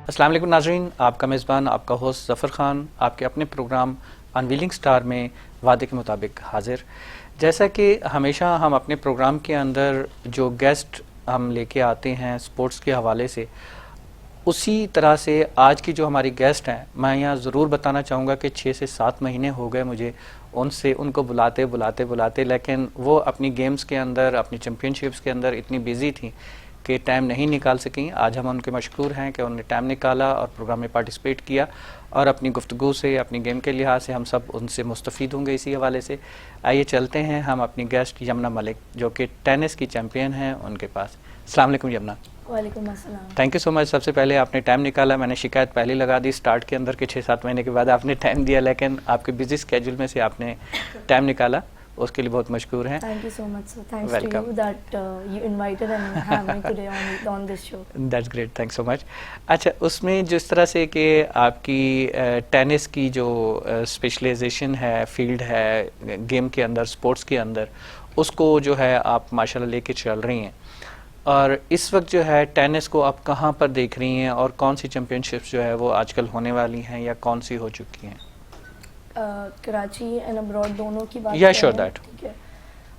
अस्सलाम वालेकुम नाज़रीन, आपका मेज़बान आपका होस्ट ज़फ़र ख़ान आपके अपने प्रोग्राम अनवीलिंग स्टार में वादे के मुताबिक हाजिर। जैसा कि हमेशा हम अपने प्रोग्राम के अंदर जो गेस्ट हम लेके आते हैं स्पोर्ट्स के हवाले से, उसी तरह से आज की जो हमारी गेस्ट हैं, मैं यहाँ ज़रूर बताना चाहूँगा कि 6 से 7 महीने हो गए मुझे उनको बुलाते, लेकिन वो अपनी गेम्स के अंदर, अपनी चैम्पियनशिप्स के अंदर इतनी बिजी थी कि टाइम नहीं निकाल सकें। आज हम उनके मशकूर हैं कि उन्होंने टाइम निकाला और प्रोग्राम में पार्टिसिपेट किया, और अपनी गुफ्तगू से, अपनी गेम के लिहाज से हम सब उनसे मुस्तफ़ीद होंगे इसी हवाले से। आइए चलते हैं हम अपनी गेस्ट यमुना मलिक, जो कि टेनिस की चैम्पियन हैं, उनके पास। अस्सलाम वालेकुम यमुना। वालेकुम अस्सलाम। Thank you so much. सबसे पहले आपने टाइम निकाला, मैंने शिकायत पहले लगा दी स्टार्ट के अंदर के 6-7 महीने के बाद आपने टाइम दिया, लेकिन आपके बिजी स्केड्यूल में से आपने टाइम निकाला, उसके लिए बहुत मशकूर हैं। Thank you so much sir, thanks to you that you invited and have me today on this show. That's great, thanks so much. अच्छा, उसमें जिस तरह से कि आपकी टेनिस की जो स्पेशलाइजेशन है, फील्ड है गेम के अंदर, स्पोर्ट्स के अंदर, उसको जो है आप माशाल्लाह लेके चल रही हैं, और इस वक्त जो है टेनिस को आप कहाँ पर देख रही हैं और कौन सी चैम्पियनशिप्स जो है वो आजकल होने वाली हैं या कौन सी हो चुकी हैं? कराची एंड अब्रॉड दोनों की बात या श्योर दैट। ठीक है,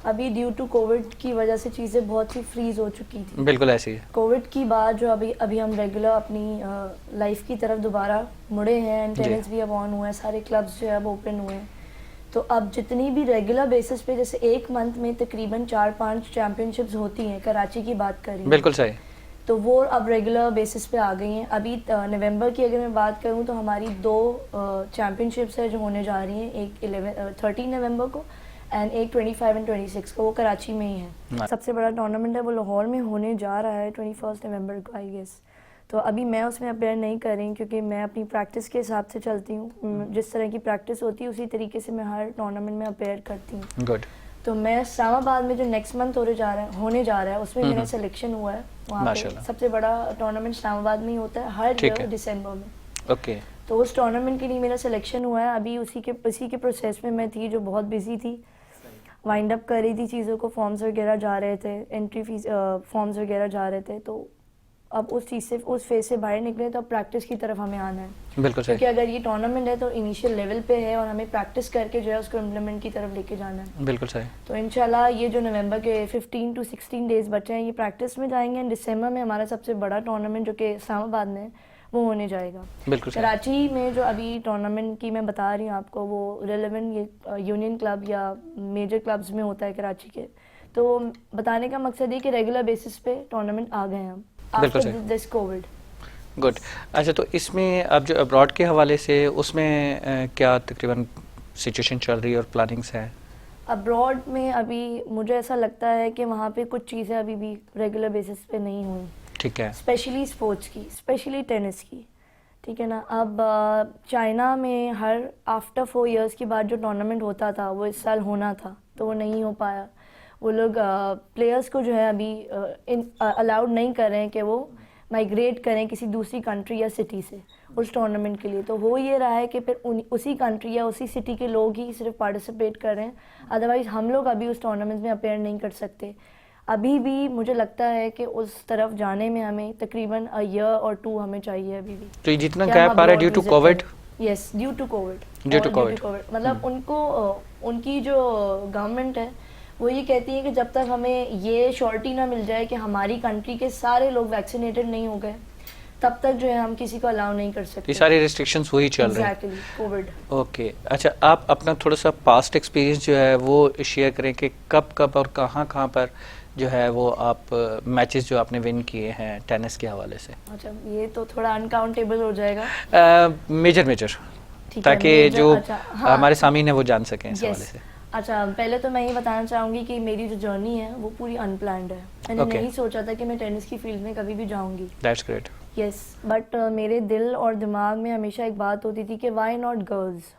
अभी ड्यू टू कोविड की वजह से चीज़ें बहुत सी फ्रीज हो चुकी थी। बिल्कुल ऐसी है। कोविड की बाद जो अभी हम रेगुलर अपनी लाइफ की तरफ दोबारा मुड़े हैं एंड टेनिस भी अब ऑन हुआ है, सारे क्लब्स जो है अब ओपन हुए हैं। तो अब जितनी भी रेगुलर बेसिस पे, जैसे एक मंथ में तकरीबन 4-5 चैम्पियनशिप्स होती हैं, कराची की बात करें बिल्कुल सही, तो वो अब रेगुलर बेसिस पे आ गई हैं। अभी नवंबर की अगर मैं बात करूं तो हमारी 2 चैम्पियनशिप्स है जो होने जा रही हैं, एक 13 नवंबर को एंड एक 25 एंड 26 को, वो कराची में ही है। सबसे बड़ा टूर्नामेंट है वो लाहौर में होने जा रहा है 21 नवंबर को आई गेस। तो अभी मैं उसमें अपेयर नहीं कर रही क्योंकि मैं अपनी प्रैक्टिस के हिसाब से चलती हूँ, जिस तरह की प्रैक्टिस होती है उसी तरीके से मैं हर टूर्नामेंट में अपेयर करती हूँ। गुड। तो मैं इस्लामाबाद में जो नेक्स्ट मंथ होने जा रहा है उसमें मेरा सिलेक्शन हुआ है। वहाँ पे सबसे बड़ा टूर्नामेंट इस्लामाबाद में ही होता है हर ईयर दिसंबर में। ओके। तो उस टूर्नामेंट के लिए मेरा सिलेक्शन हुआ है। अभी उसी के प्रोसेस में मैं थी, जो बहुत बिजी थी, वाइंड अप कर रही थी चीज़ों को, फॉर्म्स वगैरह जा रहे थे, एंट्री फीस फॉर्म्स वगैरह जा रहे थे। तो अब उस चीज़ से, उस फेज से बाहर निकले तो अब प्रैक्टिस की तरफ हमें आना है। बिल्कुल सही। क्योंकि अगर ये टूर्नामेंट है तो इनिशियल लेवल पे है और हमें प्रैक्टिस करके जो है उसको इम्प्लीमेंट की तरफ लेके जाना है। बिल्कुल सही। तो इंशाल्लाह ये जो नवंबर के 15 to 16 डेज बचे हैं, ये प्रैक्टिस में जाएंगे एंड दिसंबर में हमारा सबसे बड़ा टूर्नामेंट जो कि इस्लामाबाद में वो होने जाएगा। बिल्कुल सही। कराची में जो अभी टूर्नामेंट की मैं बता रही हूँ आपको, वो रिलेवेंट ये यूनियन क्लब या मेजर क्लब्स में होता है कराची के। तो बताने का मकसद है कि रेगुलर बेसिस पे टूर्नामेंट आ गए हैं हम आफ्टर दिस कोविड। गुड। अच्छा, तो इसमें अब जो अब्रॉड के हवाले से उसमें क्या तकरीबन सिचुएशन चल रही है और प्लानिंग्स हैं? अब्रॉड में अभी मुझे ऐसा लगता है कि वहाँ पे कुछ चीज़ें अभी भी रेगुलर बेसिस पे नहीं हुई। ठीक है। स्पेशली स्पोर्ट्स की, स्पेशली टेनिस की, ठीक है ना। अब चाइना में हर आफ्टर 4 इयर्स के बाद जो टूर्नामेंट होता था वो इस साल होना था, तो वो नहीं हो पाया। वो लोग प्लेयर्स को जो है अभी अलाउड नहीं कर रहे हैं कि वो माइग्रेट करें किसी दूसरी कंट्री या सिटी से उस टूर्नामेंट के लिए। तो हो ये रहा है कि फिर उसी कंट्री या उसी सिटी के लोग ही सिर्फ पार्टिसिपेट कर रहे हैं, अदरवाइज़ हम लोग अभी उस टूर्नामेंट में अपेयर नहीं कर सकते। अभी भी मुझे लगता है कि उस तरफ जाने में हमें तकरीबन अ ईयर और 2 हमें चाहिए अभी भी। तो ये जितना गैप आ रहा है due to Covid? Yes, due to Covid. Due to Covid मतलब उनकी जो गवर्नमेंट है वो ये कहती है कि जब तक हमें ये श्योरिटी ना मिल जाए कि हमारी कंट्री के सारे लोग वैक्सीनेटेड नहीं हो गए, तब तक जो है हम किसी को अलाउ नहीं कर सकते। ये सारे रिस्ट्रिक्शंस वही चल रहे हैं। Exactly, Covid. ओके। अच्छा, आप अपना थोड़ा सा पास्ट एक्सपीरियंस जो है वो शेयर करें कि कब और कहाँ पर जो है वो आप मैचेस जो आपने विन किए हैं टेनिस के हवाले से। अच्छा, ये तो थोड़ा अनकाउंटेबल हो जाएगा। मेजर ताकि जो हमारे सामीन है वो जान सकें इस हवाले से। अच्छा, पहले तो मैं ये बताना चाहूँगी कि मेरी जो जर्नी है वो पूरी अनप्लान्ड है। मैंने नहीं सोचा था कि मैं टेनिस की फील्ड में कभी भी जाऊँगी। That's great. यस, बट मेरे दिल और दिमाग में हमेशा एक बात होती थी कि व्हाई नॉट गर्ल्स।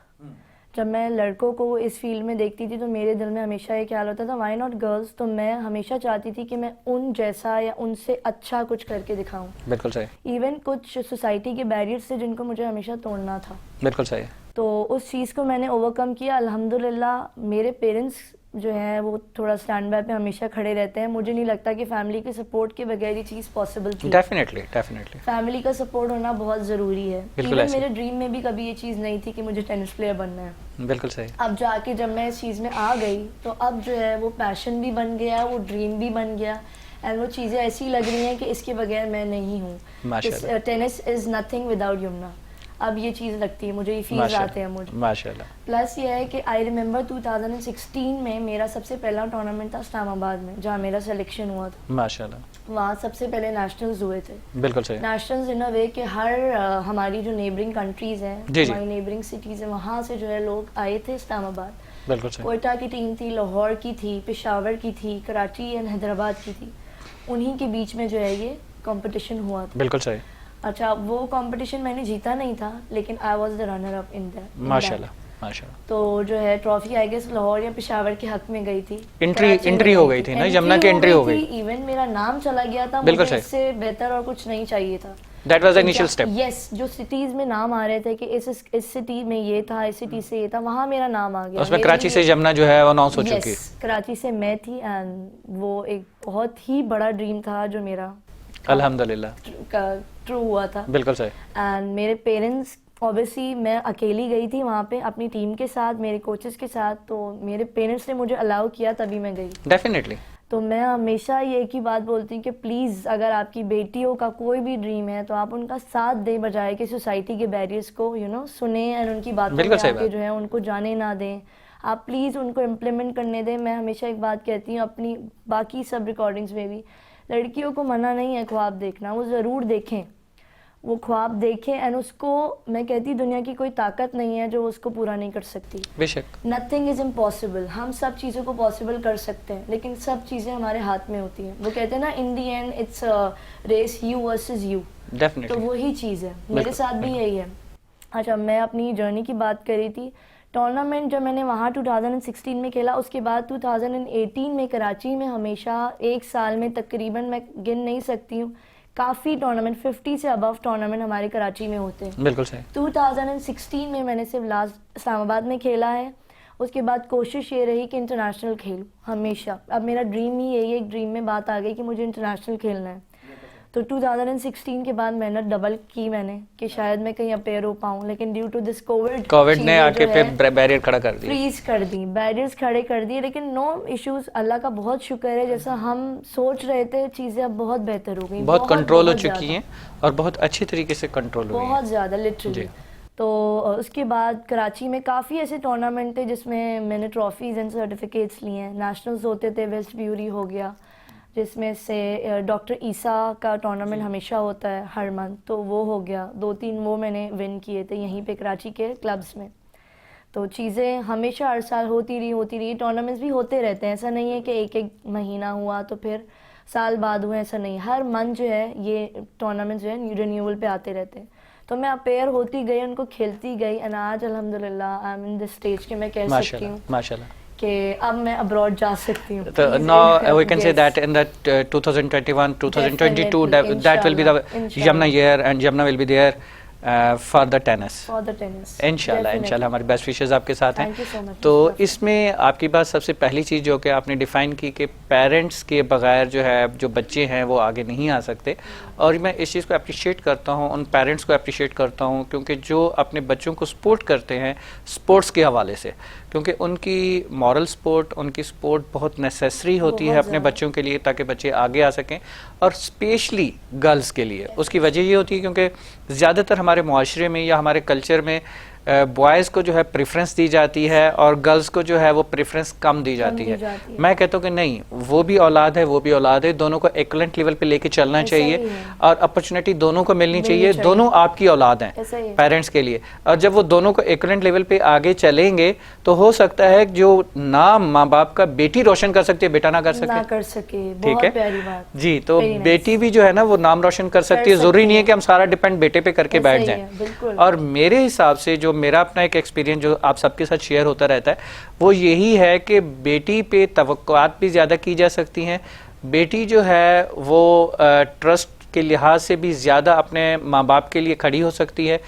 जब मैं लड़कों को इस फील्ड में देखती थी तो मेरे दिल में हमेशा ये ख्याल होता था व्हाई नॉट गर्ल्स। तो मैं हमेशा चाहती थी कि मैं उन जैसा या उनसे अच्छा कुछ करके दिखाऊं। बिल्कुल सही। इवन कुछ सोसाइटी के बैरियर्स थे जिनको मुझे हमेशा तोड़ना था। बिल्कुल सही। तो उस चीज़ को मैंने ओवरकम किया अल्हम्दुलिल्लाह। मेरे पेरेंट्स जो है वो थोड़ा स्टैंड बाय पे हमेशा खड़े रहते हैं। मुझे नहीं लगता कि फैमिली के सपोर्ट के बगैर ये चीज़ पॉसिबल थी। डेफिनेटली डेफिनेटली फैमिली का सपोर्ट होना बहुत ज़रूरी है। बिल्कुल Even ऐसे। मेरे ड्रीम में भी कभी ये चीज़ नहीं थी कि मुझे टेनिस प्लेयर बनना है। बिल्कुल सही। अब जाके जब मैं इस चीज़ में आ गई तो अब जो है वो पैशन भी बन गया, वो ड्रीम भी बन गया, एंड वो चीज़ें ऐसी लग रही हैं कि इसके बगैर मैं नहीं हूँ। माशाल्लाह। Tennis is nothing without Yamuna. अब ये चीज़ लगती है मुझे, ये फील्स आते हैं मुझे। माशाल्लाह। प्लस ये है कि आई रिमेंबर 2016 में मेरा सबसे पहला टूर्नामेंट था इस्लामाबाद में, जहाँ मेरा सिलेक्शन हुआ था। माशाल्लाह। वहाँ सबसे पहले नेशनल्स हुए थे। बिल्कुल सही। नेशनल्स इन अ वे कि हर हमारी जो नेबरिंग कंट्रीज़ हैं, जी, जी। हमारी नेबरिंग सिटीज़ हैं, वहाँ से जो है लोग आए थे इस्लामाबाद। बिल्कुल सही। कोयटा की टीम थी, लाहौर की थी, पेशावर की थी, कराची एंड हैदराबाद की थी। उन्हीं के बीच में जो है ये कंपटीशन हुआ था। बिल्कुल सही। अच्छा, वो कंपटीशन मैंने जीता नहीं था, लेकिन I was the runner up in that. माशाल्लाह माशाल्लाह। तो जो है ट्रॉफी आई गेस लाहौर या पेशावर के हक में गई थी। एंट्री हो गई थी ना, यमुना की एंट्री हो गई। इवन मेरा नाम चला गया था। बिल्कुल मुझे सही। इससे बेहतर और कुछ नहीं चाहिए था। That was the initial step. Yes, जो सिटीज में नाम आ रहे थे कि इस सिटी में ये था, इस सिटी से ये था, वहाँ मेरा नाम आ गया। उसमें कराची से यमुना जो है वो अनाउंस हो चुकी है। कराची से मैं थी, एंड वो एक बहुत ही बड़ा ड्रीम था जो मेरा अल्हम्दुलिल्लाह ट्रू हुआ था। बिल्कुल सही। एंड मेरे पेरेंट्स, ऑब्वियसली मैं अकेली गई थी वहाँ पे अपनी टीम के साथ, मेरे कोचेस के साथ, तो मेरे पेरेंट्स ने मुझे अलाउ किया तभी मैं गई। डेफिनेटली। तो मैं हमेशा ये एक ही बात बोलती हूँ कि प्लीज़ अगर आपकी बेटियों का कोई भी ड्रीम है तो आप उनका साथ दें, बजाय कि सोसाइटी के बैरियर्स को सुने एंड उनकी बातों में आके जो है उनको जाने ना दें। आप प्लीज़ उनको इम्प्लीमेंट करने दें। मैं हमेशा एक बात कहती हूँ अपनी बाकी सब रिकॉर्डिंग्स में भी, लड़कियों को मना नहीं है ख्वाब देखना, वो ज़रूर देखें, वो ख्वाब देखें, एंड उसको मैं कहती दुनिया की कोई ताकत नहीं है जो उसको पूरा नहीं कर सकती। बेशक। Nothing is impossible. हम सब चीज़ों को पॉसिबल कर सकते हैं, लेकिन सब चीज़ें हमारे हाथ में होती हैं। वो कहते हैं ना, in the end it's race you versus you. Definitely. तो वही चीज़ है, मेरे साथ भी यही है। अच्छा, मैं अपनी जर्नी की बात करी थी। टूर्नामेंट जब मैंने वहाँ 2016 में खेला, उसके बाद 2018 में कराची में हमेशा एक साल में तकरीबन, मैं गिन नहीं सकती हूँ, काफ़ी टूर्नामेंट 50 से अबव टूर्नामेंट हमारे कराची में होते हैं। बिल्कुल सही। 2016 में मैंने सिर्फ लास्ट इस्लामाबाद में खेला है। उसके बाद कोशिश ये रही कि इंटरनेशनल खेलूं हमेशा। अब मेरा ड्रीम ही यही है, एक ड्रीम में बात आ गई कि मुझे इंटरनेशनल खेलना है। तो 2016 के बाद मेहनत डबल की मैंने कि शायद मैं कहीं अपेयर हो पाऊँ, लेकिन ड्यू टू दिस कोविड ने आके फिर बैरियर खड़ा कर दिया, फ्रीज कर दी, बैरियर्स खड़े कर दिए। लेकिन नो इश्यूज, अल्लाह का बहुत शुक्र है, जैसा हम सोच रहे थे चीज़ें अब बहुत बेहतर हो गई, बहुत कंट्रोल हो चुकी हैं और बहुत अच्छी तरीके से कंट्रोल हो गई, बहुत ज़्यादा लिटरली। तो उसके बाद कराची में काफ़ी ऐसे टूर्नामेंट थे जिसमें मैंने ट्रॉफीज़ एंड सर्टिफिकेट्स लिए हैं। नेशनल्स होते थे, वेस्ट ब्यूरी हो गया, जिसमें से डॉक्टर ईसा का टूर्नामेंट हमेशा होता है हर मंथ, तो वो हो गया। 2-3 वो मैंने विन किए थे यहीं पे कराची के क्लब्स में। तो चीज़ें हमेशा हर साल होती रही। टूर्नामेंट्स भी होते रहते हैं, ऐसा नहीं है कि एक महीना हुआ तो फिर साल बाद हुए, ऐसा नहीं। हर मंथ जो है ये टूर्नामेंट्स जो है रिन्यूअल पे आते रहते हैं। तो मैं अपेयर होती गई, उनको खेलती गई, एंड आज अल्हम्दुलिल्लाह I am in this stage कि मैं कह सकती हूँ माशाल्लाह कि अब मैं अब्रॉड जा सकती हूँ। So now we can say that in that 2021, 2022, that will be the Yamuna year, and Yamuna will be there for the tennis. For the tennis. इंशाल्लाह हमारी बेस्ट विशेस आपके साथ हैं। Thank you so much. तो इसमें आपकी बात सबसे पहली चीज़ जो कि आपने डिफ़ाइन की कि पेरेंट्स के बगैर जो है जो बच्चे हैं वो आगे नहीं आ सकते, और मैं इस चीज़ को अप्रिशिएट करता हूँ, उन पेरेंट्स को अप्रिशिएट करता हूँ, क्योंकि जो अपने बच्चों को सपोर्ट करते हैं स्पोर्ट्स के हवाले से, क्योंकि उनकी मॉरल सपोर्ट, उनकी सपोर्ट बहुत नेसेसरी होती है अपने बच्चों के लिए, ताकि बच्चे आगे आ सकें, और स्पेशली गर्ल्स के लिए। उसकी वजह ये होती है क्योंकि ज़्यादातर हमारे मुआशरे में या हमारे कल्चर में बॉयज़ को जो है प्रेफरेंस दी जाती है और गर्ल्स को जो है वो प्रेफरेंस कम दी जाती है। मैं कहता हूँ कि नहीं, वो भी औलाद है, वो भी औलाद है, दोनों को इक्वलेंट लेवल पे लेके चलना चाहिए और अपॉर्चुनिटी दोनों को मिलनी चाहिए। दोनों आपकी औलाद हैं पेरेंट्स के लिए, और जब वो दोनों को इक्वलेंट लेवल पे आगे चलेंगे तो हो सकता है जो नाम माँ बाप का बेटी रोशन कर सकती है, बेटा ना कर सके। ठीक है जी, तो बेटी भी जो है ना वो नाम रोशन कर सकती है। जरूरी नहीं है कि हम सारा डिपेंड बेटे पे करके बैठ जाएं। और मेरे हिसाब से जो मेरा अपना एक एक्सपीरियंस जो आप सबके साथ शेयर होता रहता है वो यही है कि बेटी पे तवक्कुआत भी ज़्यादा की जा सकती हैं। बेटी जो है वो ट्रस्ट के लिहाज से भी ज़्यादा अपने माँ बाप के लिए खड़ी हो सकती है,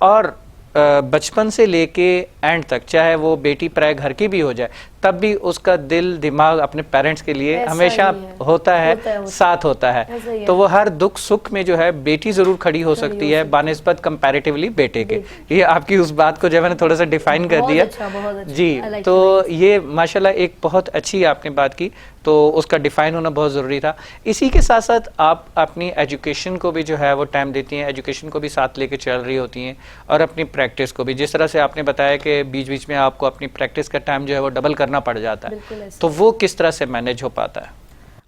और बचपन से लेके एंड तक, चाहे वो बेटी पराए घर की भी हो जाए, तब भी उसका दिल दिमाग अपने पेरेंट्स के लिए ऐसा हमेशा ही है। होता है, होता है। साथ होता है। ऐसा ही है। तो वो हर दुख सुख में जो है बेटी जरूर खड़ी हो सकती है बानिस्बत कंपैरेटिवली बेटे के। ये आपकी उस बात को जो है मैंने थोड़ा सा डिफाइन कर दिया। बहुत अच्छा जी। I like तो to like ये माशाल्लाह एक बहुत अच्छी आपने बात की, तो उसका डिफाइन होना बहुत ज़रूरी था। इसी के साथ साथ आप अपनी एजुकेशन को भी जो है वो टाइम देती हैं, एजुकेशन को भी साथ लेके चल रही होती हैं, और अपनी प्रैक्टिस को भी, जिस तरह से आपने बताया कि बीच बीच में आपको अपनी प्रैक्टिस का टाइम जो है वो डबल करना पड़ जाता है, बिल्कुल ऐसा। तो वो किस तरह से मैनेज हो पाता है?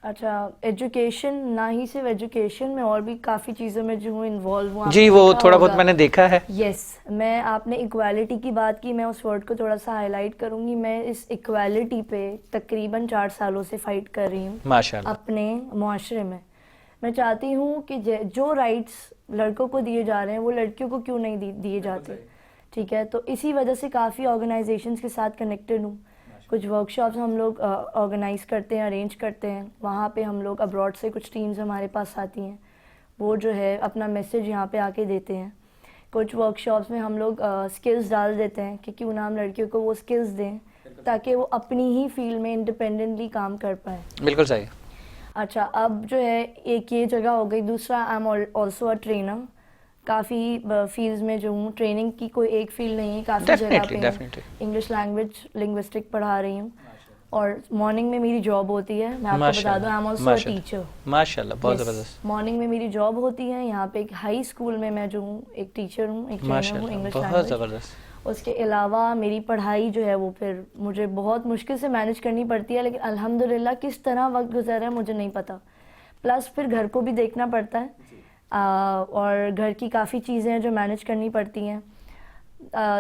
अच्छा, एजुकेशन ना ही सिर्फ एजुकेशन में और भी काफ़ी चीज़ों में जो हूँ इन्वॉल्व हूँ। जी, वो थोड़ा बहुत मैंने देखा है। यस, मैं आपने इक्वालिटी की बात की, मैं उस वर्ड को थोड़ा सा हाईलाइट करूँगी। मैं इस इक्वालिटी पे तकरीबन 4 सालों से फाइट कर रही हूँ माशाल्लाह। अपने मुआशरे में। मैं चाहती हूँ कि जो राइट्स लड़कों को दिए जा रहे हैं वो लड़कियों को क्यों नहीं दिए जाते, ठीक है। तो इसी वजह से काफ़ी ऑर्गेनाइजेशंस के साथ कनेक्टेड हूँ। कुछ वर्कशॉप्स हम लोग ऑर्गेनाइज करते हैं, अरेंज करते हैं। वहाँ पे हम लोग अब्रॉड से कुछ टीम्स हमारे पास आती हैं, वो जो है अपना मैसेज यहाँ पे आके देते हैं। कुछ वर्कशॉप्स में हम लोग स्किल्स डाल देते हैं कि क्यों ना हम लड़कियों को वो स्किल्स दें ताकि वो अपनी ही फील्ड में इंडिपेंडेंटली काम कर पाएँ। बिल्कुल सही। अच्छा, अब जो है एक ये जगह हो गई। दूसरा, I am also a trainer. काफ़ी फील्ड्स में जो हूँ, ट्रेनिंग की कोई एक फील्ड नहीं है, काफ़ी जगह पे इंग्लिश लैंग्वेज लिंग्विस्टिक पढ़ा रही हूँ। और मॉर्निंग में मेरी जॉब होती है, मैं आपको बता दूँ, I am also a teacher. माशाल्लाह, बहुत ज़बरदस्त। मॉर्निंग में मेरी जॉब होती है यहाँ पे एक हाई स्कूल में। मैं जो हूँ एक टीचर हूँ, एक ट्रेनर हूँ इंग्लिश बहुत लैंग्वेज। ज़बरदस्त। उसके अलावा मेरी पढ़ाई जो है वो फिर मुझे बहुत मुश्किल से मैनेज करनी पड़ती है, लेकिन अल्हम्दुलिल्लाह किस तरह वक्त गुजर रहा है मुझे नहीं पता। प्लस फिर घर को भी देखना पड़ता है, और घर की काफ़ी चीज़ें हैं जो मैनेज करनी पड़ती हैं।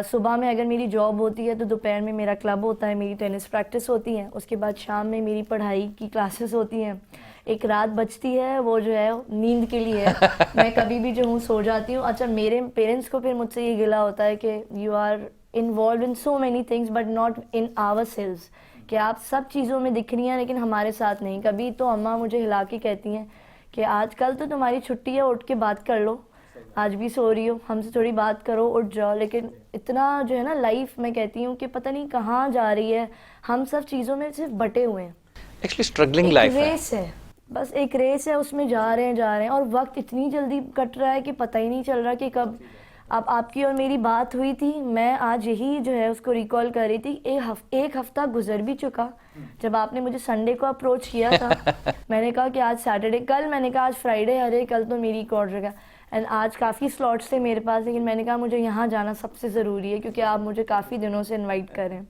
सुबह में अगर मेरी जॉब होती है तो दोपहर में मेरा क्लब होता है, मेरी टेनिस प्रैक्टिस होती है, उसके बाद शाम में मेरी पढ़ाई की क्लासेस होती हैं। एक रात बचती है, वो जो है नींद के लिए है। मैं कभी भी जो हूँ सो जाती हूँ। अच्छा, मेरे पेरेंट्स को फिर मुझसे ये गिला होता है कि you are involve in so many things but not in our cells, कि आप सब चीज़ों में दिख रही हैं लेकिन हमारे साथ नहीं। कभी तो अम्मा मुझे हिला के कहती हैं कि आजकल तो तुम्हारी छुट्टी है, उठ के बात कर लो, आज भी सो रही हो, हमसे थोड़ी बात करो, उठ जाओ। लेकिन इतना जो है ना लाइफ, मैं कहती हूँ कि पता नहीं कहाँ जा रही है, हम सब चीज़ों में सिर्फ बटे हुए हैं। एक्चुअली स्ट्रगलिंग लाइफ है, रेस है, बस एक रेस है, उसमें जा रहे हैं और वक्त इतनी जल्दी कट रहा है कि पता ही नहीं चल रहा कि कब। अब आपकी और मेरी बात हुई थी, मैं आज यही जो है उसको रिकॉल कर रही थी। एक हफ्ता गुजर भी चुका जब आपने मुझे संडे को अप्रोच किया था। मैंने कहा कि आज सैटरडे, कल मैंने कहा आज फ्राइडे, अरे कल तो मेरी एक और जगह, एंड आज काफ़ी स्लॉट्स थे मेरे पास, लेकिन मैंने कहा मुझे यहाँ जाना सबसे ज़रूरी है क्योंकि आप मुझे काफ़ी दिनों से इनवाइट कर रहे हैं।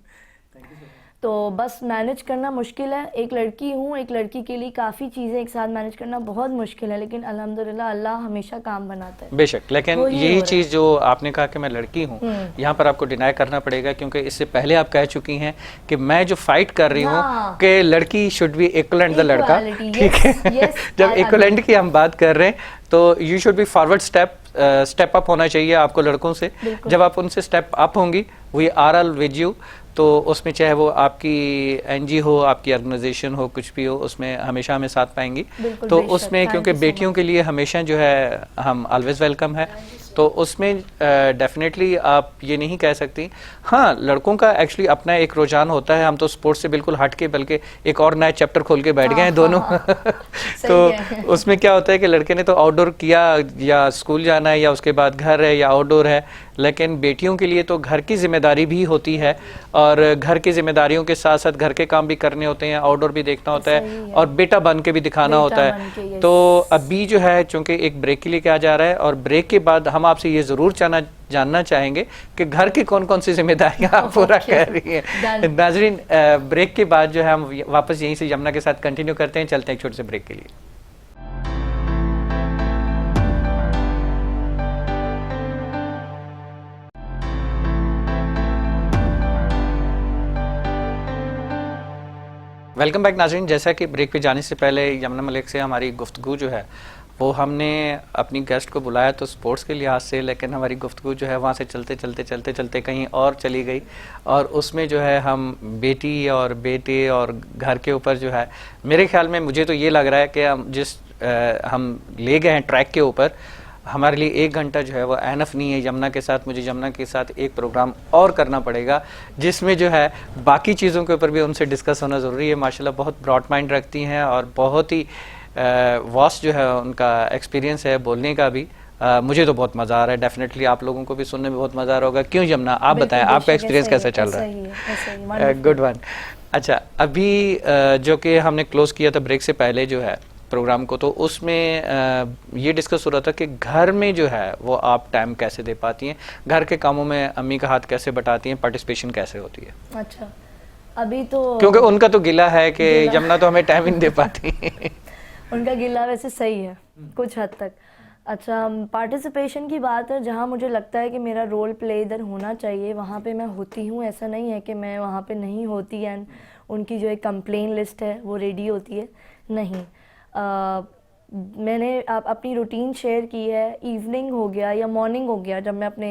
तो बस मैनेज करना मुश्किल है। एक लड़की हूँ, एक लड़की के लिए काफ़ी चीज़ें एक साथ मैनेज करना बहुत मुश्किल है, लेकिन अल्हम्दुलिल्लाह अल्लाह हमेशा काम बनाता है। बेशक, लेकिन यही चीज़ जो आपने कहा कि मैं लड़की हूँ, यहाँ पर आपको डिनाई करना पड़ेगा, क्योंकि इससे पहले आप कह चुकी हैं कि मैं जो फाइट कर रही हूँ कि लड़की शुड बी इक्वलेंट द लड़का, ठीक है। जब इक्वलेंट की हम बात कर रहे हैं तो you should be forward step up होना चाहिए आपको लड़कों से। जब आप उनसे स्टेप अप होंगी, we are all with you, तो उसमें चाहे वो आपकी एनजी हो, आपकी ऑर्गेनाइजेशन हो, कुछ भी हो, उसमें हमेशा हमें साथ पाएंगी। तो उसमें क्योंकि बेटियों के लिए हमेशा जो है हम ऑलवेज वेलकम है, तो उसमें डेफिनेटली आप ये नहीं कह सकती। हाँ, लड़कों का एक्चुअली अपना एक रुझान होता है, हम तो स्पोर्ट्स से बिल्कुल हट के बल्कि एक और नया चैप्टर खोल के बैठ गए हैं दोनों। तो उसमें क्या होता है कि लड़के ने तो आउटडोर किया, या स्कूल जाना है, या उसके बाद घर है, या आउटडोर है, लेकिन बेटियों के लिए तो घर की जिम्मेदारी भी होती है, और घर की जिम्मेदारियों के साथ साथ घर के काम भी करने होते हैं, आउटडोर भी देखना होता है, और बेटा बन के भी दिखाना होता है। तो अभी जो है चूंकि एक ब्रेक के लिए क्या जा रहा है, और ब्रेक के बाद हम आपसे ये जरूर जानना चाहेंगे कि घर की कौन कौन सी जिम्मेदारियां आप पूरा कर रही हैं। नाजरीन, ब्रेक के बाद जो है हम वापस यहीं से यमुना के साथ कंटिन्यू करते हैं, चलते हैं एक छोटे से ब्रेक के लिए। वेलकम बैक नाज़रीन। जैसा कि ब्रेक पे जाने से पहले यमुना मलिक से हमारी गुफ्तगू जो है वो हमने अपनी गेस्ट को बुलाया तो स्पोर्ट्स के लिहाज से, लेकिन हमारी गुफ्तगू जो है वहाँ से चलते कहीं और चली गई, और उसमें जो है हम बेटी और बेटे और घर के ऊपर जो है, मेरे ख्याल में मुझे तो ये लग रहा है कि हम ले गए हैं ट्रैक के ऊपर, हमारे लिए 1 घंटा जो है वो एनफ नहीं है यमुना के साथ। मुझे यमुना के साथ एक प्रोग्राम और करना पड़ेगा जिसमें जो है बाकी चीज़ों के ऊपर भी उनसे डिस्कस होना ज़रूरी है। माशाल्लाह बहुत ब्रॉड माइंड रखती हैं और बहुत ही वास्ट जो है उनका एक्सपीरियंस है बोलने का भी। मुझे तो बहुत मज़ा आ रहा है, डेफिनेटली आप लोगों को भी सुनने में बहुत मज़ा आ रहा होगा। क्यों यमुना, आप बताएं आपका एक्सपीरियंस कैसे चल रहा है? Good one. अच्छा, अभी जो कि हमने क्लोज किया था ब्रेक से पहले जो है प्रोग्राम को, तो उसमें ये डिस्कस हो रहा था कि घर में जो है वो आप टाइम कैसे दे पाती हैं, घर के कामों में अम्मी का हाथ कैसे बटाती हैं, पार्टिसिपेशन कैसे होती है? अच्छा, अभी तो क्योंकि उनका तो गिला है कि यमुना तो हमें टाइम ही नहीं दे पाती। उनका गिला वैसे सही है कुछ हद तक। अच्छा, पार्टिसिपेशन की बात है, जहाँ मुझे लगता है कि मेरा रोल प्ले इधर होना चाहिए वहाँ पे मैं होती हूँ। ऐसा नहीं है कि मैं वहाँ पे नहीं होती एंड उनकी जो एक कंप्लेन लिस्ट है वो रेडी होती है, नहीं। मैंने अपनी रूटीन शेयर की है। इवनिंग हो गया या मॉर्निंग हो गया, जब मैं अपने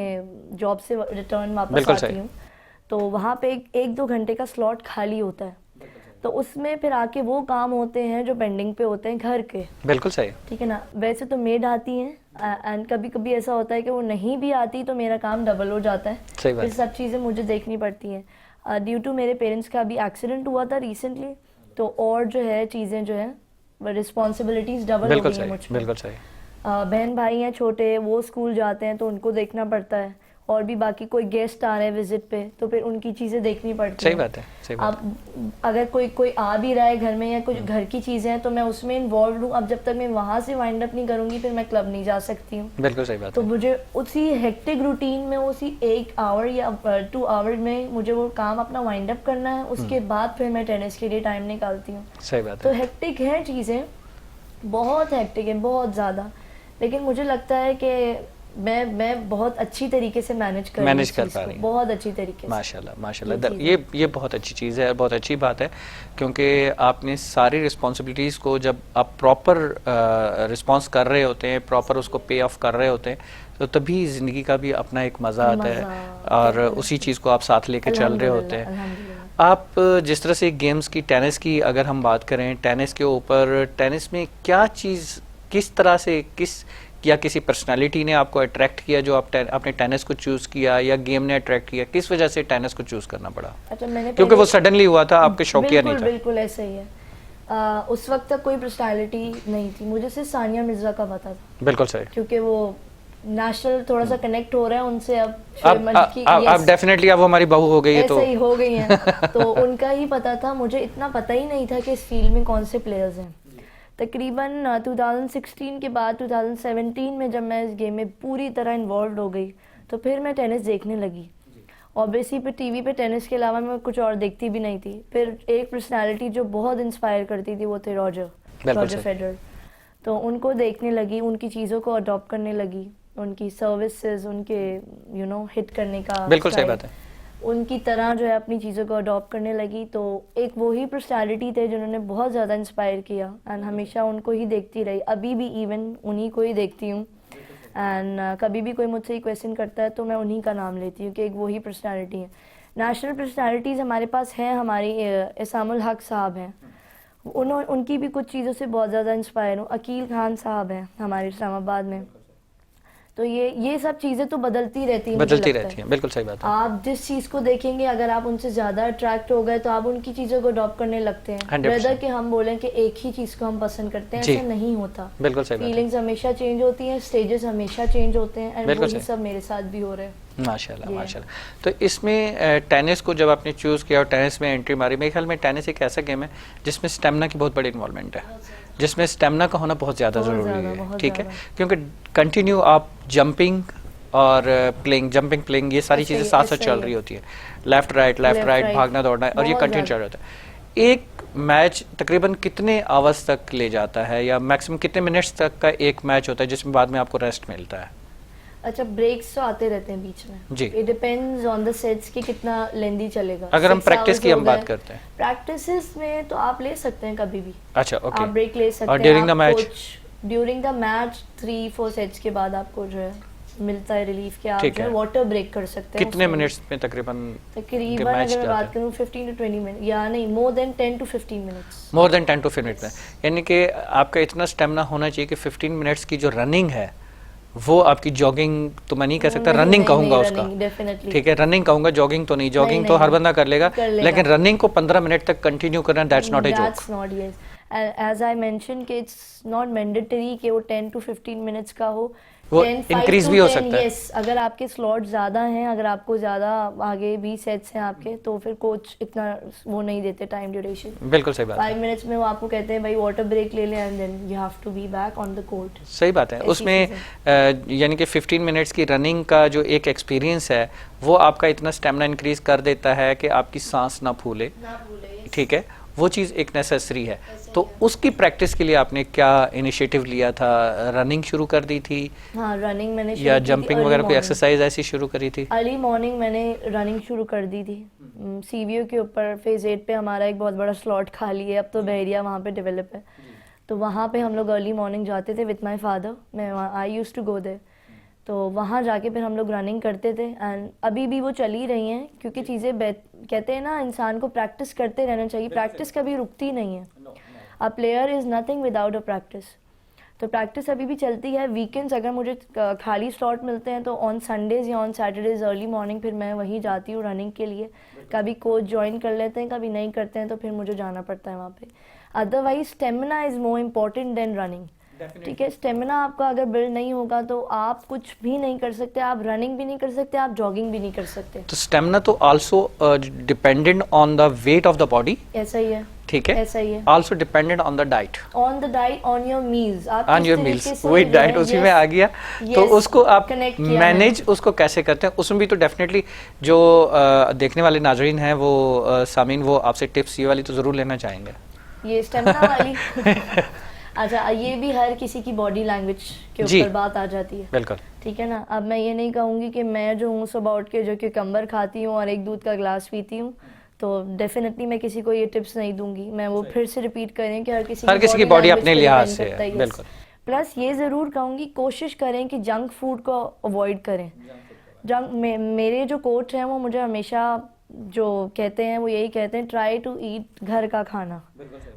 जॉब से रिटर्न वापस आती हूँ तो वहाँ पे एक 2 घंटे का स्लॉट खाली होता है, तो उसमें फिर आके वो काम होते हैं जो पेंडिंग पे होते हैं घर के। बिल्कुल सही, ठीक है ना। वैसे तो मेड आती हैं एंड कभी कभी ऐसा होता है कि वो नहीं भी आती तो मेरा काम डबल हो जाता है। सही बात। फिर सब चीज़ें मुझे देखनी पड़ती हैं। ड्यू टू मेरे पेरेंट्स का अभी एक्सीडेंट हुआ था रिसेंटली, तो और जो है चीज़ें जो है रिस्पॉन्सिबिलिटीज़ डबल हो गई हैं मुझ पे। बिल्कुल सही। बहन भाई हैं छोटे, वो स्कूल जाते हैं तो उनको देखना पड़ता है, और भी बाकी कोई गेस्ट आ रहे हैं विजिट पे तो फिर उनकी चीज़ें देखनी पड़ती हैं। सही बात है, सही बात है। अब अगर कोई आ भी रहा है घर में या कुछ घर की चीज़ें हैं तो मैं उसमें इन्वॉल्व हूँ। अब जब तक मैं वहाँ से वाइंड अप नहीं करूँगी फिर मैं क्लब नहीं जा सकती हूँ। बिल्कुल सही बात तो है। मुझे उसी हेक्टिक रूटीन में उसी 1 आवर या 2 आवर में मुझे वो काम अपना वाइंड अप करना है। उसके बाद फिर मैं टेनिस के लिए टाइम निकालती हूँ। सही बात तो है। हेक्टिक है चीज़ें, बहुत हेक्टिक है, बहुत ज़्यादा। लेकिन मुझे लगता है कि मैं बहुत अच्छी तरीके से मैनेज कर पा रही हूँ, बहुत अच्छी तरीके से। माशाल्लाह माशाल्लाह। ये बहुत अच्छी चीज़ है, बहुत अच्छी बात है, क्योंकि आपने सारी रिस्पॉन्सिबिलिटीज़ को जब आप प्रॉपर रिस्पॉन्स कर रहे होते हैं, प्रॉपर उसको पे ऑफ कर रहे होते हैं, तो तभी ज़िंदगी का भी अपना एक मज़ा आता है और उसी चीज़ को आप साथ लेके चल रहे होते हैं। आप जिस तरह से गेम्स की, टेनिस की अगर हम बात करें, टेनिस के ऊपर, टेनिस में क्या चीज़, किस तरह से, या किसी पर्सनालिटी ने आपको अट्रैक्ट किया जो आपने टेनिस को चूज़ किया, या गेम ने अट्रैक्ट किया, किस वजह से टेनिस को चूज़ करना पड़ा? अच्छा, मैंने क्योंकि वो सडनली हुआ था, आपके शौकिया नहीं था। बिल्कुल ऐसा ही है। उस वक्त तक कोई पर्सनालिटी नहीं थी, मुझे सिर्फ सानिया मिर्जा का पता था। बिल्कुल सही। क्योंकि वो नेशनल थोड़ा सा कनेक्ट हो रहा है उनसे अब डेफिनेटली अब हमारी बहू हो गई है, तो ऐसा ही हो गई हैं। तो उनका ही पता था, मुझे इतना पता ही नहीं था कि इस फील्ड में कौन से प्लेयर्स हैं। तकरीबन 2016 के बाद 2017 में जब मैं इस गेम में पूरी तरह इन्वॉल्व हो गई तो फिर मैं टेनिस देखने लगी। ऑब्वियसली पे टीवी पे टेनिस के अलावा मैं कुछ और देखती भी नहीं थी। फिर एक पर्सनालिटी जो बहुत इंस्पायर करती थी वो थे रॉजर फेडरर। तो उनको देखने लगी, उनकी चीज़ों को अडॉप्ट करने लगी, उनकी सर्विसेज, उनके हिट करने का, बिल्कुल सही बात है, उनकी तरह जो है अपनी चीज़ों को अडॉप्ट करने लगी। तो एक वही पर्सनालिटी थे जिन्होंने बहुत ज़्यादा इंस्पायर किया एंड हमेशा उनको ही देखती रही। अभी भी इवन उन्हीं को ही देखती हूँ एंड कभी भी कोई मुझसे क्वेश्चन करता है तो मैं उन्हीं का नाम लेती हूँ कि एक वही पर्सनालिटी है। नेशनल पर्सनालिटीज़ हमारे पास हैं, हमारी इसामुल हक साहब हैं, उनकी भी कुछ चीज़ों से बहुत ज़्यादा इंस्पायर हूँ। अकील खान साहब हैं हमारे इस्लामाबाद में। तो ये सब चीज़ें तो बदलती रहती हैं, बिल्कुल सही बात है। आप जिस चीज़ को देखेंगे, अगर आप उनसे ज़्यादा अट्रैक्ट हो गए तो आप उनकी चीज़ों को अडॉप्ट करने लगते हैं। वेदर कि हम बोलें कि एक ही चीज़ को हम पसंद करते हैं, ऐसा नहीं होता। बिल्कुल सही बात है। फीलिंग्स हमेशा चेंज होती हैं, स्टेजेस हमेशा चेंज होते हैं एंड वही सब मेरे साथ भी हो रहे हैं। माशाल्लाह माशाल्लाह। तो इसमें टेनिस को जब आपने चूज़ किया और टेनिस में एंट्री मारी, मेरे ख्याल में टेनिस एक ऐसा गेम है जिसमें स्टेमिना की बहुत बड़ी इन्वॉल्वमेंट है, जिसमें स्टेमिना का होना बहुत ज़्यादा ज़रूरी है। ठीक है, क्योंकि कंटिन्यू आप जंपिंग और जंपिंग प्लेइंग, ये सारी चीज़ें साथ साथ चल रही होती है। लेफ्ट राइट भागना दौड़ना, और ये कंटिन्यू चल रहा होता है। एक मैच तकरीबन कितने आवर्स तक ले जाता है, या मैक्सिमम कितने मिनट्स तक का एक मैच होता है जिसमें बाद में आपको रेस्ट मिलता है? अच्छा, ब्रेक्स तो आते रहते हैं बीच में जी। It depends on the sets कि कितना लेंदी चलेगा। अगर हम प्रैक्टिस की हम बात करते हैं, प्रैक्टिसेस में तो आप ले सकते हैं कभी भी। अच्छा, ओके। आप ब्रेक ले सकते हैं। और ड्यूरिंग द मैच 3-4 सेट्स के बाद आपको जो है मिलता है रिलीफ के, आप जो है वाटर ब्रेक कर सकते हैं। कितने मिनट्स में तकरीबन अगर मैं बात करूं 15 to 20 मिनट, या नहीं, more than 10 to 15 minutes. More than 10 to 15 minute में, यानी कि आपका इतना स्टेमिना होना चाहिए कि 15 मिनट्स की जो रनिंग है वो आपकी जॉगिंग तो मैं नहीं कह सकता, नहीं, रनिंग नहीं, कहूंगा नहीं, उसका, running, definitely। ठीक है, रनिंग कहूंगा, जॉगिंग तो नहीं, जॉगिंग तो नहीं, हर बंदा कर लेगा, कर लेगा। लेकिन रनिंग को 15 मिनट तक कंटिन्यू करना, that's not a joke. That's not, yes. And as I mentioned कि it's not mandatory कि वो 10 to 15 minutes का हो, वो 10, 5 increase to भी हो 10, सकता है। yes, अगर आपके स्लॉट ज़्यादा हैं, अगर आपको ज़्यादा आगे 20 सेट्स हैं आपके, तो फिर कोच इतना वो नहीं देते टाइम ड्यूरेशन। बिल्कुल सही बात है, 5 मिनट्स में वो आपको कहते हैं भाई वाटर ब्रेक ले लें and then you have to be back on the court. सही बात है। ऐसी उसमें यानी कि 15 मिनट्स की रनिंग का जो एक एक्सपीरियंस है वो आपका इतना स्टेमिना इंक्रीज कर देता है कि आपकी सांस ना फूले, ठीक है, वो चीज़ एक नेसेसरी है। तो उसकी प्रैक्टिस के लिए आपने क्या इनिशिएटिव लिया था? रनिंग शुरू कर दी थी हाँ, रनिंग मैंने या जंपिंग वगैरह कोई एक्सरसाइज ऐसी शुरू करी थी? अर्ली मॉर्निंग मैंने रनिंग शुरू कर दी थी। सीवीओ के ऊपर फेज 8 पे हमारा एक बहुत बड़ा स्लॉट खाली है, अब तो बहरिया वहाँ पे डेवलप है, तो वहाँ पे हम लोग अर्ली मॉर्निंग जाते थे विथ माय फादर। मैं वहाँ I used to go there, तो वहाँ जाके फिर हम लोग रनिंग करते थे। एंड अभी भी वो चल ही रही हैं, क्योंकि चीज़ें कहते हैं ना, इंसान को प्रैक्टिस करते रहना चाहिए, प्रैक्टिस कभी रुकती नहीं है। A player is nothing without a practice, तो प्रैक्टिस अभी भी चलती है। वीकेंड्स अगर मुझे खाली स्लॉट मिलते हैं तो ऑन संडेज़ या ऑन सैटरडेज़ अर्ली मॉर्निंग फिर मैं वहीं जाती हूँ रनिंग के लिए। कभी कोच ज्वाइन कर लेते हैं, कभी नहीं करते हैं, तो फिर मुझे जाना पड़ता है वहाँ पे। Otherwise stamina is more important than running, ठीक है। स्टेमिना आपका अगर बिल्ड नहीं होगा तो आप कुछ भी नहीं कर सकते, आप रनिंग भी नहीं कर सकते, आप जॉगिंग भी नहीं कर सकते। तो स्टेमिना तो also dependent on the weight of the body, ऐसा ही है, ठीक है, ऐसा ही है। Also dependent on the diet, on the diet, on your meals, आप ऑन किस योर तरीके मील्स, से वही जो डाइट है, उसी yes, में आ गया। तो yes, उसको आप connect किया मैनेज उसको कैसे करते हैं? उसमें भी तो डेफिनेटली जो देखने वाले नाजरीन हैं वो सामीन, वो आपसे टिप्स ये वाली तो जरूर लेना चाहेंगे, ये स्टेमिना वाली। अच्छा, ये भी हर किसी की बॉडी लैंग्वेज के जी। ऊपर बात आ जाती है, बिल्कुल, ठीक है ना। अब मैं ये नहीं कहूँगी कि मैं जो हूँ सुबह उठ के जो क्यूकम्बर खाती हूँ और एक दूध का ग्लास पीती हूँ, तो डेफिनेटली मैं किसी को ये टिप्स नहीं दूंगी। मैं वो फिर से रिपीट करें कि हर किसी की बॉडी language अपने पे लिहाज depend से करता है, yes। बिल्कुल। प्लस ये ज़रूर कहूँगी, कोशिश करें कि जंक फूड को अवॉइड करें। मेरे जो कोच हैं वो मुझे हमेशा जो कहते हैं वो यही कहते हैं, ट्राई टू ईट घर का खाना,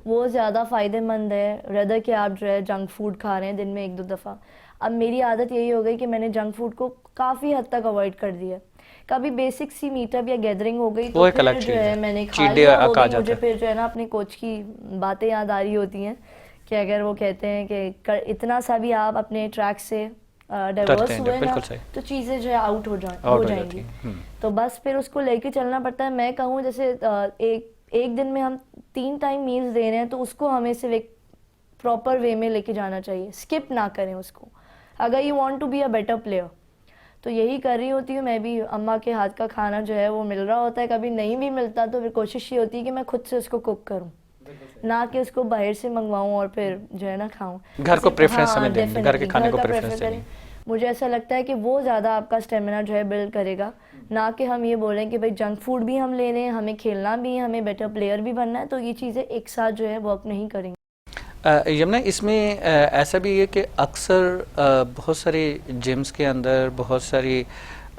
वो ज़्यादा फ़ायदेमंद है रदर कि आप जो है जंक फूड खा रहे हैं दिन में 1-2 दफ़ा। अब मेरी आदत यही हो गई कि मैंने जंक फूड को काफ़ी हद तक अवॉइड कर दिया। कभी बेसिक सी मीटअप या गैदरिंग हो गई तो फिर जो है मैंने खा लिया, वो भी मुझे फिर जो है ना अपने कोच की बातें याद आ रही होती हैं कि अगर वो कहते हैं कि इतना सा भी आप अपने ट्रैक से डाइवर्स हुए ना तो चीज़ें जो है आउट हो जाएंगी। तो बस फिर उसको लेके चलना पड़ता है। मैं कहूँ जैसे एक दिन में हम 3 टाइम मील्स दे रहे हैं तो उसको हमें सिर्फ एक प्रॉपर वे में लेके जाना चाहिए, स्किप ना करें उसको, अगर you want to be a better player. तो यही कर रही होती हूँ मैं भी। अम्मा के हाथ का खाना जो है वो मिल रहा होता है, कभी नहीं भी मिलता तो फिर कोशिश ये होती है कि मैं खुद से उसको कुक करूँ, ना कि उसको बाहर से मंगवाऊँ और फिर जो है ना खाऊँ। घर को प्रेफरेंस हमें दें, घर के खाने को प्रेफरेंस दें। मुझे ऐसा लगता है कि वो ज़्यादा आपका स्टेमिना जो है बिल्ड करेगा, ना कि हम ये बोलें कि भाई जंक फूड भी हम ले लें, हमें खेलना भी है, हमें बेटर प्लेयर भी बनना है, तो ये चीज़ें एक साथ जो है वर्क नहीं करेंगी। यमुना, इसमें ऐसा भी है कि अक्सर बहुत सारे जिम्स के अंदर, बहुत सारी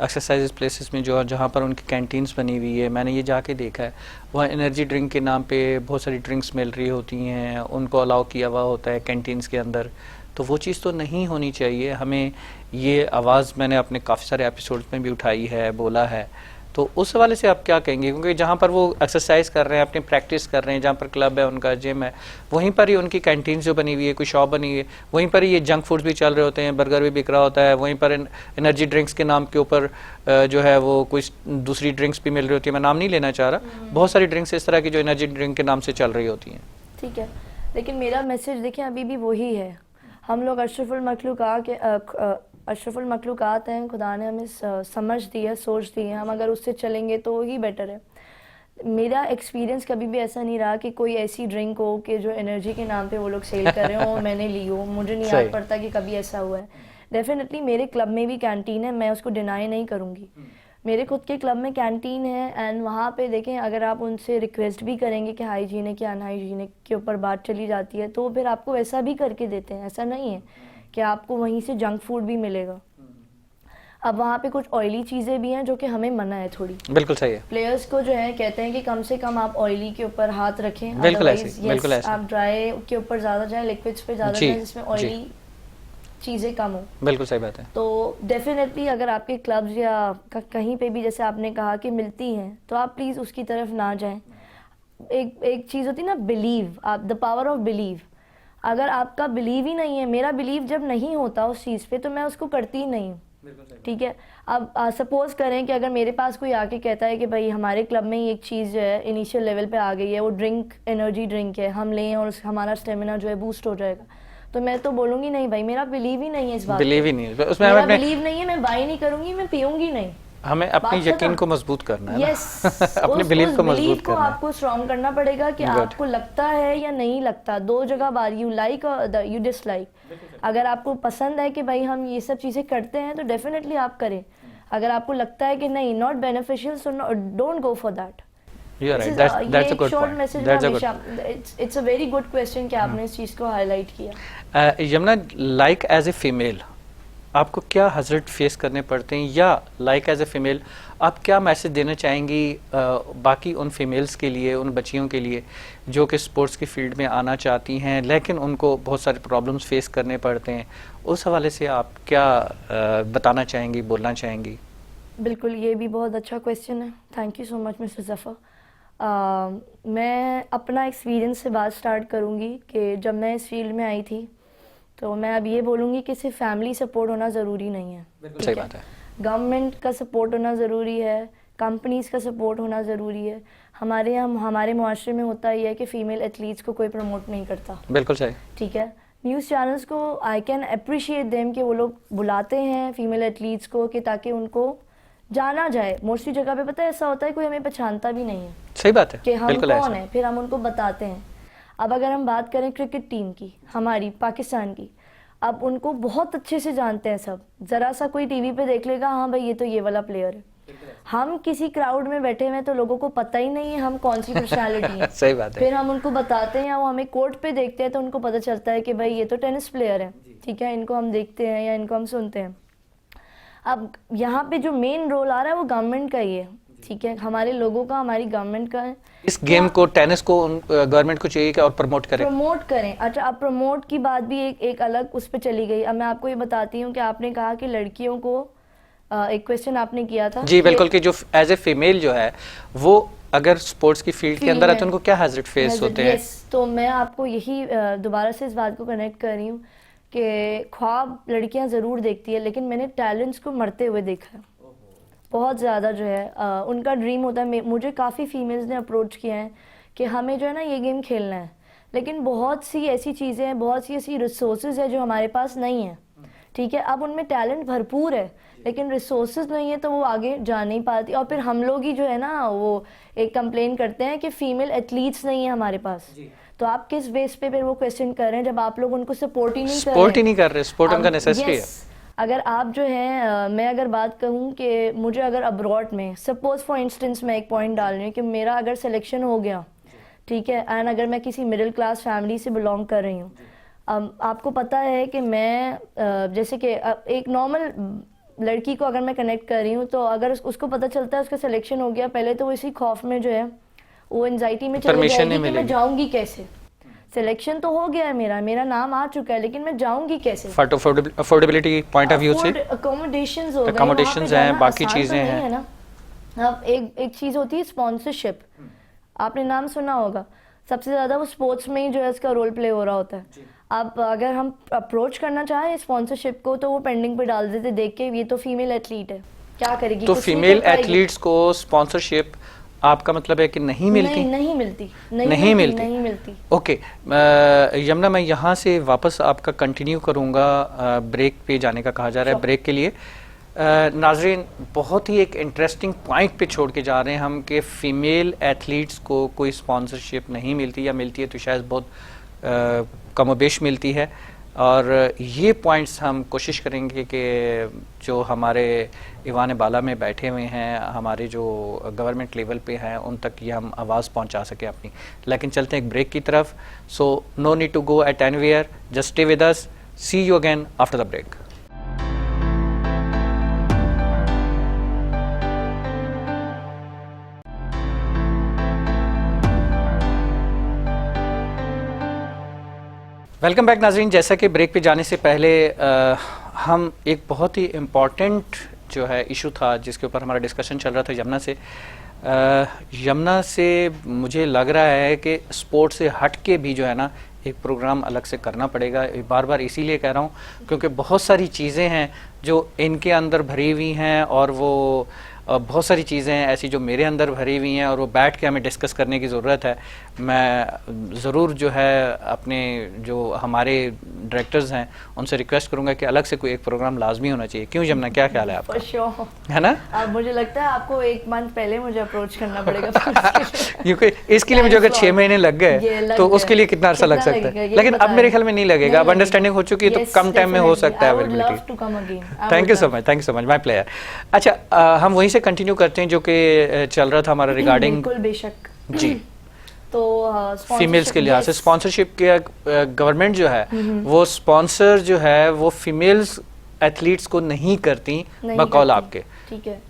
एक्सरसाइज प्लेसेस में जो जहाँ पर उनकी कैंटीन्स बनी हुई है, मैंने ये जाके देखा है, वहाँ एनर्जी ड्रिंक के नाम पे बहुत सारी ड्रिंक्स मिल रही होती हैं, उनको अलाउ किया हुआ होता है कैंटीन्स के अंदर। तो वो चीज़ तो नहीं होनी चाहिए। हमें ये आवाज़ मैंने अपने काफ़ी सारे एपिसोड्स में भी उठाई है, बोला है। तो उस हवाले से आप क्या कहेंगे? क्योंकि जहाँ पर वो एक्सरसाइज कर रहे हैं, अपनी प्रैक्टिस कर रहे हैं, जहाँ पर क्लब है, उनका जिम है, वहीं पर ही उनकी कैंटीन जो बनी हुई है, कोई शॉप बनी हुई है, वहीं पर ही ये जंक फूड्स भी चल रहे होते हैं, बर्गर भी बिक रहा होता है, वहीं पर एनर्जी ड्रिंक्स के नाम के ऊपर जो है वो कोई दूसरी ड्रिंक्स भी मिल रही होती है। मैं नाम नहीं लेना चाह रहा, बहुत सारी ड्रिंक्स इस तरह की जो एनर्जी ड्रिंक के नाम से चल रही होती हैं। ठीक है, लेकिन मेरा मैसेज देखिए अभी भी वही है, हम लोग अशरफुल मखलूक़ात हैं, खुदा ने हमें समझ दी है, सोच दी है, हम अगर उससे चलेंगे तो ही बेटर है। मेरा एक्सपीरियंस कभी भी ऐसा नहीं रहा कि कोई ऐसी ड्रिंक हो कि जो एनर्जी के नाम पे वो लोग सेल कर रहे हो मैंने ली हो, मुझे नहीं याद पड़ता कि कभी ऐसा हुआ है। डेफिनेटली मेरे क्लब में भी कैंटीन है, मैं उसको डिनाई नहीं करूँगी, मेरे खुद के क्लब में कैंटीन है। एंड वहाँ पे देखें, अगर आप उनसे रिक्वेस्ट भी करेंगे कि हाइजीनिक या अनहाइजीनिक के ऊपर बात चली जाती है तो फिर आपको वैसा भी करके देते हैं। ऐसा नहीं है कि आपको वहीं से जंक फूड भी मिलेगा। अब वहाँ पे कुछ ऑयली चीज़ें भी हैं जो कि हमें मना है थोड़ी। बिल्कुल सही है। प्लेयर्स को जो है कहते हैं कि कम से कम आप ऑयली के ऊपर हाथ रखें, बिल्कुल ऐसे, बिल्कुल ऐसे। आप ड्राई के ऊपर ज़्यादा जाएं, लिक्विड्स पे ज़्यादा जाएं जिसमें ऑयली चीज़ें कम हो। बिल्कुल सही बात है। तो डेफिनेटली अगर आपके क्लब्स या कहीं पे भी जैसे आपने कहा कि मिलती हैं तो आप प्लीज़ उसकी तरफ ना जाएं। एक एक चीज़ होती है ना, बिलीव, आप द पावर ऑफ बिलीव। अगर आपका बिलीव ही नहीं है, मेरा बिलीव जब नहीं होता उस चीज़ पे तो मैं उसको करती ही नहीं हूँ। ठीक है, अब सपोज करें कि अगर मेरे पास कोई आके कहता है कि भाई हमारे क्लब में ही एक चीज़ जो है इनिशियल लेवल पे आ गई है, वो ड्रिंक, एनर्जी ड्रिंक है, हम लें और हमारा स्टेमिना जो है बूस्ट हो जाएगा, तो मैं तो बोलूँगी नहीं भाई, मेरा बिलीव ही नहीं है इस बात बिलीव पे। ही नहीं है उसमें, मेरा हमें बिलीव नहीं है, मैं बाई नहीं करूँगी, मैं पीऊँगी नहीं। हमें अपनी बात यकीन खत्म। को मजबूत करना है यस, ना अपने बिलीव को मजबूत को करना है। आपको स्ट्रॉन्ग करना पड़ेगा कि Good. आपको लगता है या नहीं लगता। दो जगह बार, यू लाइक और यू डिसलाइक। अगर आपको पसंद है कि भाई हम ये सब चीज़ें करते हैं तो डेफिनेटली आप करें। अगर आपको लगता है कि नहीं, not beneficial, so don't go for that. You are right. That's a good point. That's a good. It's a very good question कि आपने इस चीज़ को हाईलाइट किया। Yamuna, like as a female आपको क्या हजरत फेस करने पड़ते हैं, या लाइक एज ए फीमेल आप क्या मैसेज देना चाहेंगी बाकी उन फीमेल्स के लिए, उन बच्चियों के लिए जो कि स्पोर्ट्स की फील्ड में आना चाहती हैं लेकिन उनको बहुत सारे प्रॉब्लम्स फेस करने पड़ते हैं, उस हवाले से आप क्या बताना चाहेंगी, बोलना चाहेंगी? बिल्कुल, ये भी बहुत अच्छा क्वेश्चन है। Thank you so much mister Zafar. मैं अपना एक्सपीरियंस से बात स्टार्ट करूँगी कि जब मैं इस फील्ड में आई थी तो मैं अब ये बोलूँगी कि सिर्फ फैमिली सपोर्ट होना ज़रूरी नहीं है। सही बात है। गवर्नमेंट का सपोर्ट होना ज़रूरी है, कंपनीज़ का सपोर्ट होना ज़रूरी है। हमारे मुआशरे में होता ही है कि फ़ीमेल एथलीट्स को कोई प्रमोट नहीं करता। बिल्कुल सही। ठीक है, न्यूज़ चैनल्स को आई कैन अप्रिशिएट देम कि वो लोग बुलाते हैं फीमेल एथलीट्स को कि ताकि उनको जाना जाए। मोस्टली जगह पे पता है ऐसा होता है कोई हमें पहचानता भी नहीं है। सही बात है, कि हम बिल्कुल कौन ऐसा। है, फिर हम उनको बताते हैं। अब अगर हम बात करें क्रिकेट टीम की, हमारी पाकिस्तान की, अब उनको बहुत अच्छे से जानते हैं सब। ज़रा सा कोई टीवी पे देख लेगा, हाँ भाई ये तो ये वाला प्लेयर है। हम किसी क्राउड में बैठे हुए तो लोगों को पता ही नहीं है हम कौन सी पर्सनालिटी है। सही बात है। फिर हम उनको बताते हैं या वो हमें कोर्ट पे देखते हैं तो उनको पता चलता है कि भाई ये तो टेनिस प्लेयर है। ठीक है, इनको हम देखते हैं या इनको हम सुनते हैं। अब यहाँ पे जो मेन रोल आ रहा है वो गवर्नमेंट का ही है। ठीक है, हमारे लोगों का, हमारी गवर्नमेंट का है। इस गेम को, टेनिस को गवर्नमेंट को चाहिए कि और प्रमोट करें। प्रमोट करें। अच्छा, अब प्रमोट की बात भी एक अलग उस पर चली गई। अब मैं आपको ये बताती हूँ कि आपने कहा कि लड़कियों को एक क्वेश्चन आपने किया था। जी बिल्कुल, कि जो एज ए फीमेल जो है वो अगर स्पोर्ट्स की फील्ड के अंदर आते हैं उनको क्या हैजर्ड फेस होते हैं? तो मैं आपको यही दोबारा से इस बात को कनेक्ट कर रही हूँ कि ख्वाब लड़कियां ज़रूर देखती है, लेकिन मैंने टैलेंट्स को मरते हुए देखा है बहुत ज़्यादा। जो है उनका ड्रीम होता है। मुझे काफ़ी फीमेल्स ने अप्रोच किया है कि हमें जो है ना ये गेम खेलना है, लेकिन बहुत सी ऐसी चीज़ें हैं, बहुत सी ऐसी रिसोर्सेज है जो हमारे पास नहीं है। ठीक है, अब उनमें टैलेंट भरपूर है लेकिन रिसोर्सेज नहीं है तो वो आगे जा नहीं पाती। और फिर हम लोग ही जो है ना वो एक कंप्लेन करते हैं कि फीमेल एथलीट्स नहीं है हमारे पास। तो आप किस बेस पे फिर वो क्वेश्चन कर रहे हैं जब आप लोग उनको सपोर्ट ही नहीं कर रहे? सपोर्ट ही नहीं कर रहे। सपोर्ट उनका नेसेसरी है। अगर आप जो है मैं अगर बात कहूँ कि मुझे अगर अब्रॉड में, सपोज फॉर इंस्टेंस मैं एक पॉइंट डाल रही हूँ कि मेरा अगर सिलेक्शन हो गया, ठीक है, एंड अगर मैं किसी मिडिल क्लास फैमिली से बिलोंग कर रही हूँ, आपको पता है कि मैं जैसे कि एक नॉर्मल लड़की को अगर मैं कनेक्ट कर रही हूँ तो अगर उसको पता चलता है उसका सिलेक्शन हो गया, पहले तो वो इसी खौफ में जो है वो एंजाइटी में चली जाएगी कि मैं जाऊँगी कैसे। सिलेक्शन तो हो गया है, मेरा नाम आ चुका है, लेकिन मैं जाऊंगी कैसे? अफोर्डेबिलिटी पॉइंट ऑफ व्यू से अकोमोडेशंस हो गए, अकोमोडेशंस हैं, बाकी चीजें हैं, है ना। अब एक चीज होती है स्पॉन्सरशिप, आपने नाम सुना होगा। सबसे ज्यादा वो स्पोर्ट्स में ही जो है इसका रोल प्ले हो रहा होता है। अब अगर हम अप्रोच करना चाहें स्पॉन्सरशिप को तो वो पेंडिंग पे डाल देते, देख के ये तो फीमेल एथलीट है, क्या करेगी? तो फीमेल एथलीट्स को स्पॉन्सरशिप आपका मतलब है कि नहीं मिलती? नहीं मिलती। ओके यमुना, मैं यहाँ से वापस आपका कंटिन्यू करूँगा। ब्रेक पे जाने का कहा जा रहा है, ब्रेक के लिए नाजरीन बहुत ही एक इंटरेस्टिंग पॉइंट पे छोड़ के जा रहे हैं हम कि फ़ीमेल एथलीट्स को कोई स्पॉन्सरशिप नहीं मिलती, या मिलती है तो शायद बहुत कमोबेश मिलती है। और ये पॉइंट्स हम कोशिश करेंगे कि जो हमारे ईवान बाला में बैठे हुए हैं, हमारे जो गवर्नमेंट लेवल पे हैं, उन तक ये हम आवाज़ पहुंचा सके अपनी। लेकिन चलते हैं एक ब्रेक की तरफ। So no need to go at anywhere, just stay with us. See you again after the break. Welcome back नाजरीन। जैसा कि ब्रेक पे जाने से पहले हम एक बहुत ही इम्पॉर्टेंट जो है इशू था जिसके ऊपर हमारा डिस्कशन चल रहा था यमुना से। यमुना से मुझे लग रहा है कि स्पोर्ट से हट के भी जो है ना एक प्रोग्राम अलग से करना पड़ेगा। बार बार इसीलिए कह रहा हूँ क्योंकि बहुत सारी चीज़ें हैं जो इनके अंदर भरी हुई हैं और वो बहुत सारी चीज़ें हैं ऐसी जो मेरे अंदर भरी हुई हैं और वो बैठ के हमें डिस्कस करने की ज़रूरत है। मैं ज़रूर जो है अपने जो हमारे डायरेक्टर्स हैं उनसे रिक्वेस्ट करूंगा कि अलग से कोई एक प्रोग्राम लाजमी होना चाहिए। क्यों यमुना, क्या ख्याल है आपका? sure. है ना? अब मुझे लगता है आपको 1 मंथ पहले मुझे अप्रोच करना पड़ेगा क्योंकि इसके लिए मुझे अगर 6 महीने लग गए तो उसके लिए कितना अर्सा लग सकता है, लेकिन अब मेरे ख्याल में नहीं लगेगा। अब अंडरस्टैंडिंग हो चुकी है तो कम टाइम में हो सकता है availability. Thank you so much my player. अच्छा, हम वहीं से कंटिन्यू करते हैं जो कि चल रहा था हमारा रिगार्डिंग। बिल्कुल, बेशक जी। तो फीमेल्स के लिहाज से स्पॉन्सरशिप के गवर्नमेंट जो है वो स्पॉन्सर जो है वो फीमेल्स एथलीट्स को नहीं करती बकौल आपके। ठीक है,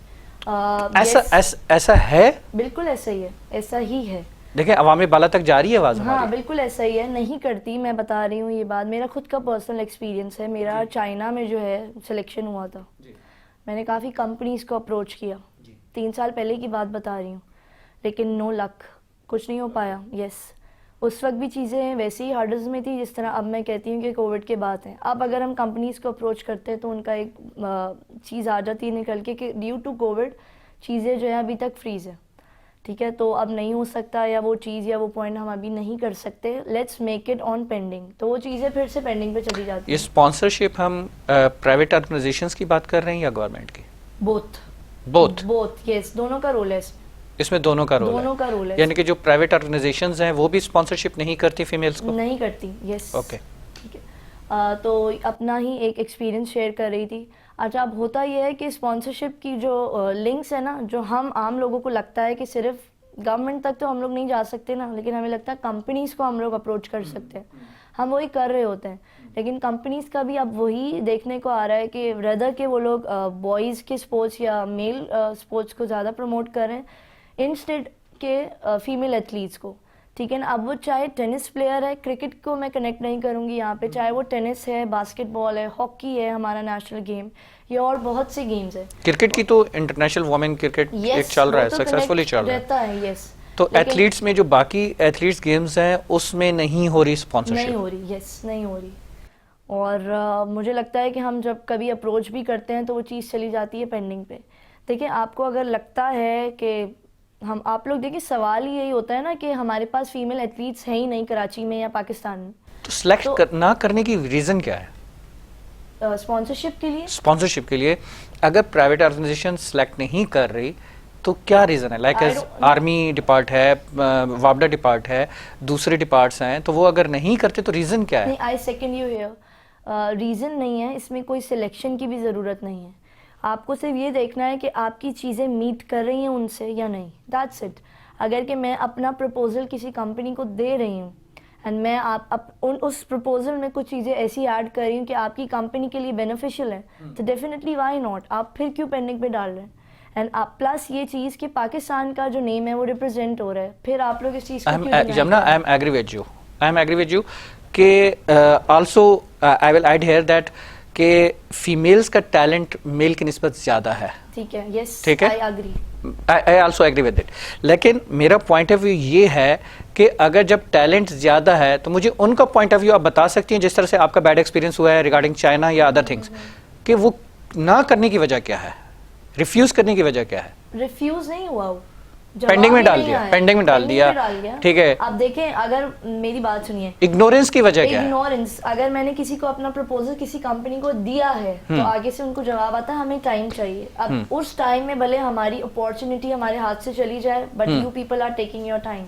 ऐसा है? बिल्कुल ऐसा ही है, ऐसा ही है। देखें अवामी बाला तक जा रही है आवाज हमारी। हाँ बिल्कुल ऐसा ही है, नहीं करती। मैं बता रही हूँ ये बात, मेरा खुद का पर्सनल एक्सपीरियंस है। मेरा चाइना में जो है सिलेक्शन हुआ था, मैंने काफ़ी कंपनीज को अप्रोच किया, 3 साल पहले की बात बता रही हूँ, लेकिन नो लक, कुछ नहीं हो पाया। यस, उस वक्त भी चीज़ें वैसे ही हार्डल्स में थी जिस तरह अब मैं कहती हूँ कि कोविड के बाद है। अब अगर हम कंपनीज को अप्रोच करते हैं तो उनका एक चीज़ आ जाती है निकल के कि ड्यू टू कोविड चीज़ें जो है अभी तक फ्रीज है। ठीक है, तो अब नहीं हो सकता, या वो चीज़ या वो पॉइंट हम अभी नहीं कर सकते। Let's make it on pending, तो वो चीज़ें फिर से पेंडिंग पे चली जाती ये है। स्पॉन्सरशिप हम प्राइवेट ऑर्गेनाइजेशंस की बात कर रहे हैं या गवर्नमेंट की? बोथ यस, दोनों का रोल है इसमें दोनों का रोल है। यानी कि जो प्राइवेट ऑर्गेनाइजेशंस हैं वो भी स्पॉन्सरशिप नहीं करती फीमेल्स को? नहीं करती। यस, ओके, ठीक है। तो अपना ही एक एक्सपीरियंस शेयर कर रही थी। अच्छा, अब होता यह है कि स्पॉन्सरशिप की जो लिंक्स है ना, जो हम आम लोगों को लगता है कि सिर्फ गवर्नमेंट तक तो हम लोग नहीं जा सकते ना, लेकिन हमें लगता है कंपनीज को हम लोग अप्रोच कर सकते हैं। हम वही कर रहे होते हैं, लेकिन कंपनीज का भी अब वही देखने को आ रहा है कि रदर के वो लोग बॉयज़ के स्पोर्ट्स या मेल स्पोर्ट्स को ज़्यादा प्रमोट कर रहे हैं इंस्टेड के फीमेल एथलीट्स को। ठीक है ना, अब वो चाहे टेनिस प्लेयर है, क्रिकेट को मैं कनेक्ट नहीं करूँगी यहाँ पे, चाहे वो टेनिस है, बास्केटबॉल है, हॉकी है हमारा नेशनल गेम, ये और बहुत से गेम्स है। क्रिकेट की तो इंटरनेशनल वुमेन क्रिकेट एक चल रहा है, सक्सेसफुली चल रहा है। यस, तो एथलीट्स में जो बाकी एथलीट्स गेम्स हैं उसमें नहीं हो रही स्पॉन्सरशिप? नहीं हो रही, यस नहीं हो रही। और मुझे लगता है कि हम जब कभी अप्रोच भी करते हैं तो वो चीज़ चली जाती है पेंडिंग पे। देखिए, आपको अगर लगता है कि हम आप लोग देखिए, सवाल ही यही होता है ना कि हमारे पास फीमेल एथलीट्स हैं ही नहीं कराची में या पाकिस्तान में, तो सिलेक्ट ना करने की रीज़न क्या है? स्पॉन्सरशिप के लिए अगर प्राइवेट ऑर्गेनाइजेशन सिलेक्ट नहीं कर रही तो क्या रीज़न है? लाइक आर्मी डिपार्ट है, वापडा डिपार्ट है, दूसरे डिपार्ट्स हैं, तो वो अगर नहीं करते तो रीज़न क्या है? आई सेकंड यू हियर, रीज़न नहीं है इसमें, कोई सिलेक्शन की भी ज़रूरत नहीं है। आपको सिर्फ ये देखना है कि आपकी चीज़ें मीट कर रही हैं उनसे या नहीं, दैट्स इट। अगर कि मैं अपना प्रपोजल किसी कंपनी को दे रही हूँ एंड मैं उस प्रपोजल में कुछ चीज़ें ऐसी ऐड कर रही हूँ कि आपकी कंपनी के लिए बेनिफिशियल है, तो डेफिनेटली वाई नॉट, आप फिर क्यों पेंडिंग पे डाल रहे हैं? एंड आप प्लस ये चीज़ कि पाकिस्तान का जो नेम है वो रिप्रेजेंट हो रहा है, फिर आप लोग इस चीज़ को Jamuna, I am agree with you कि also I will add here that कि फीमेल्स का टैलेंट मेल की निस्बत ज्यादा है। ठीक है, यस, ठीक है, I also agree with it. लेकिन मेरा पॉइंट ऑफ व्यू ये है कि अगर जब टैलेंट ज्यादा है तो मुझे उनका पॉइंट ऑफ व्यू आप बता सकती हैं, जिस तरह से आपका बैड एक्सपीरियंस हुआ है रिगार्डिंग चाइना या अदर थिंग्स, कि वो ना करने की वजह क्या है, रिफ्यूज करने की वजह क्या है? रिफ्यूज नहीं हुआ, पेंडिंग में डाल दिया, ठीक है। अब देखें, अगर मेरी बात सुनिए, इग्नोरेंस की वजह क्या है? इग्नोरेंस, अगर मैंने किसी को अपना प्रपोजल किसी कंपनी को दिया है तो आगे से उनको जवाब आता है हमें टाइम चाहिए। अब उस टाइम में भले हमारी अपॉर्चुनिटी हमारे हाथ से चली जाए, but you people are taking your time,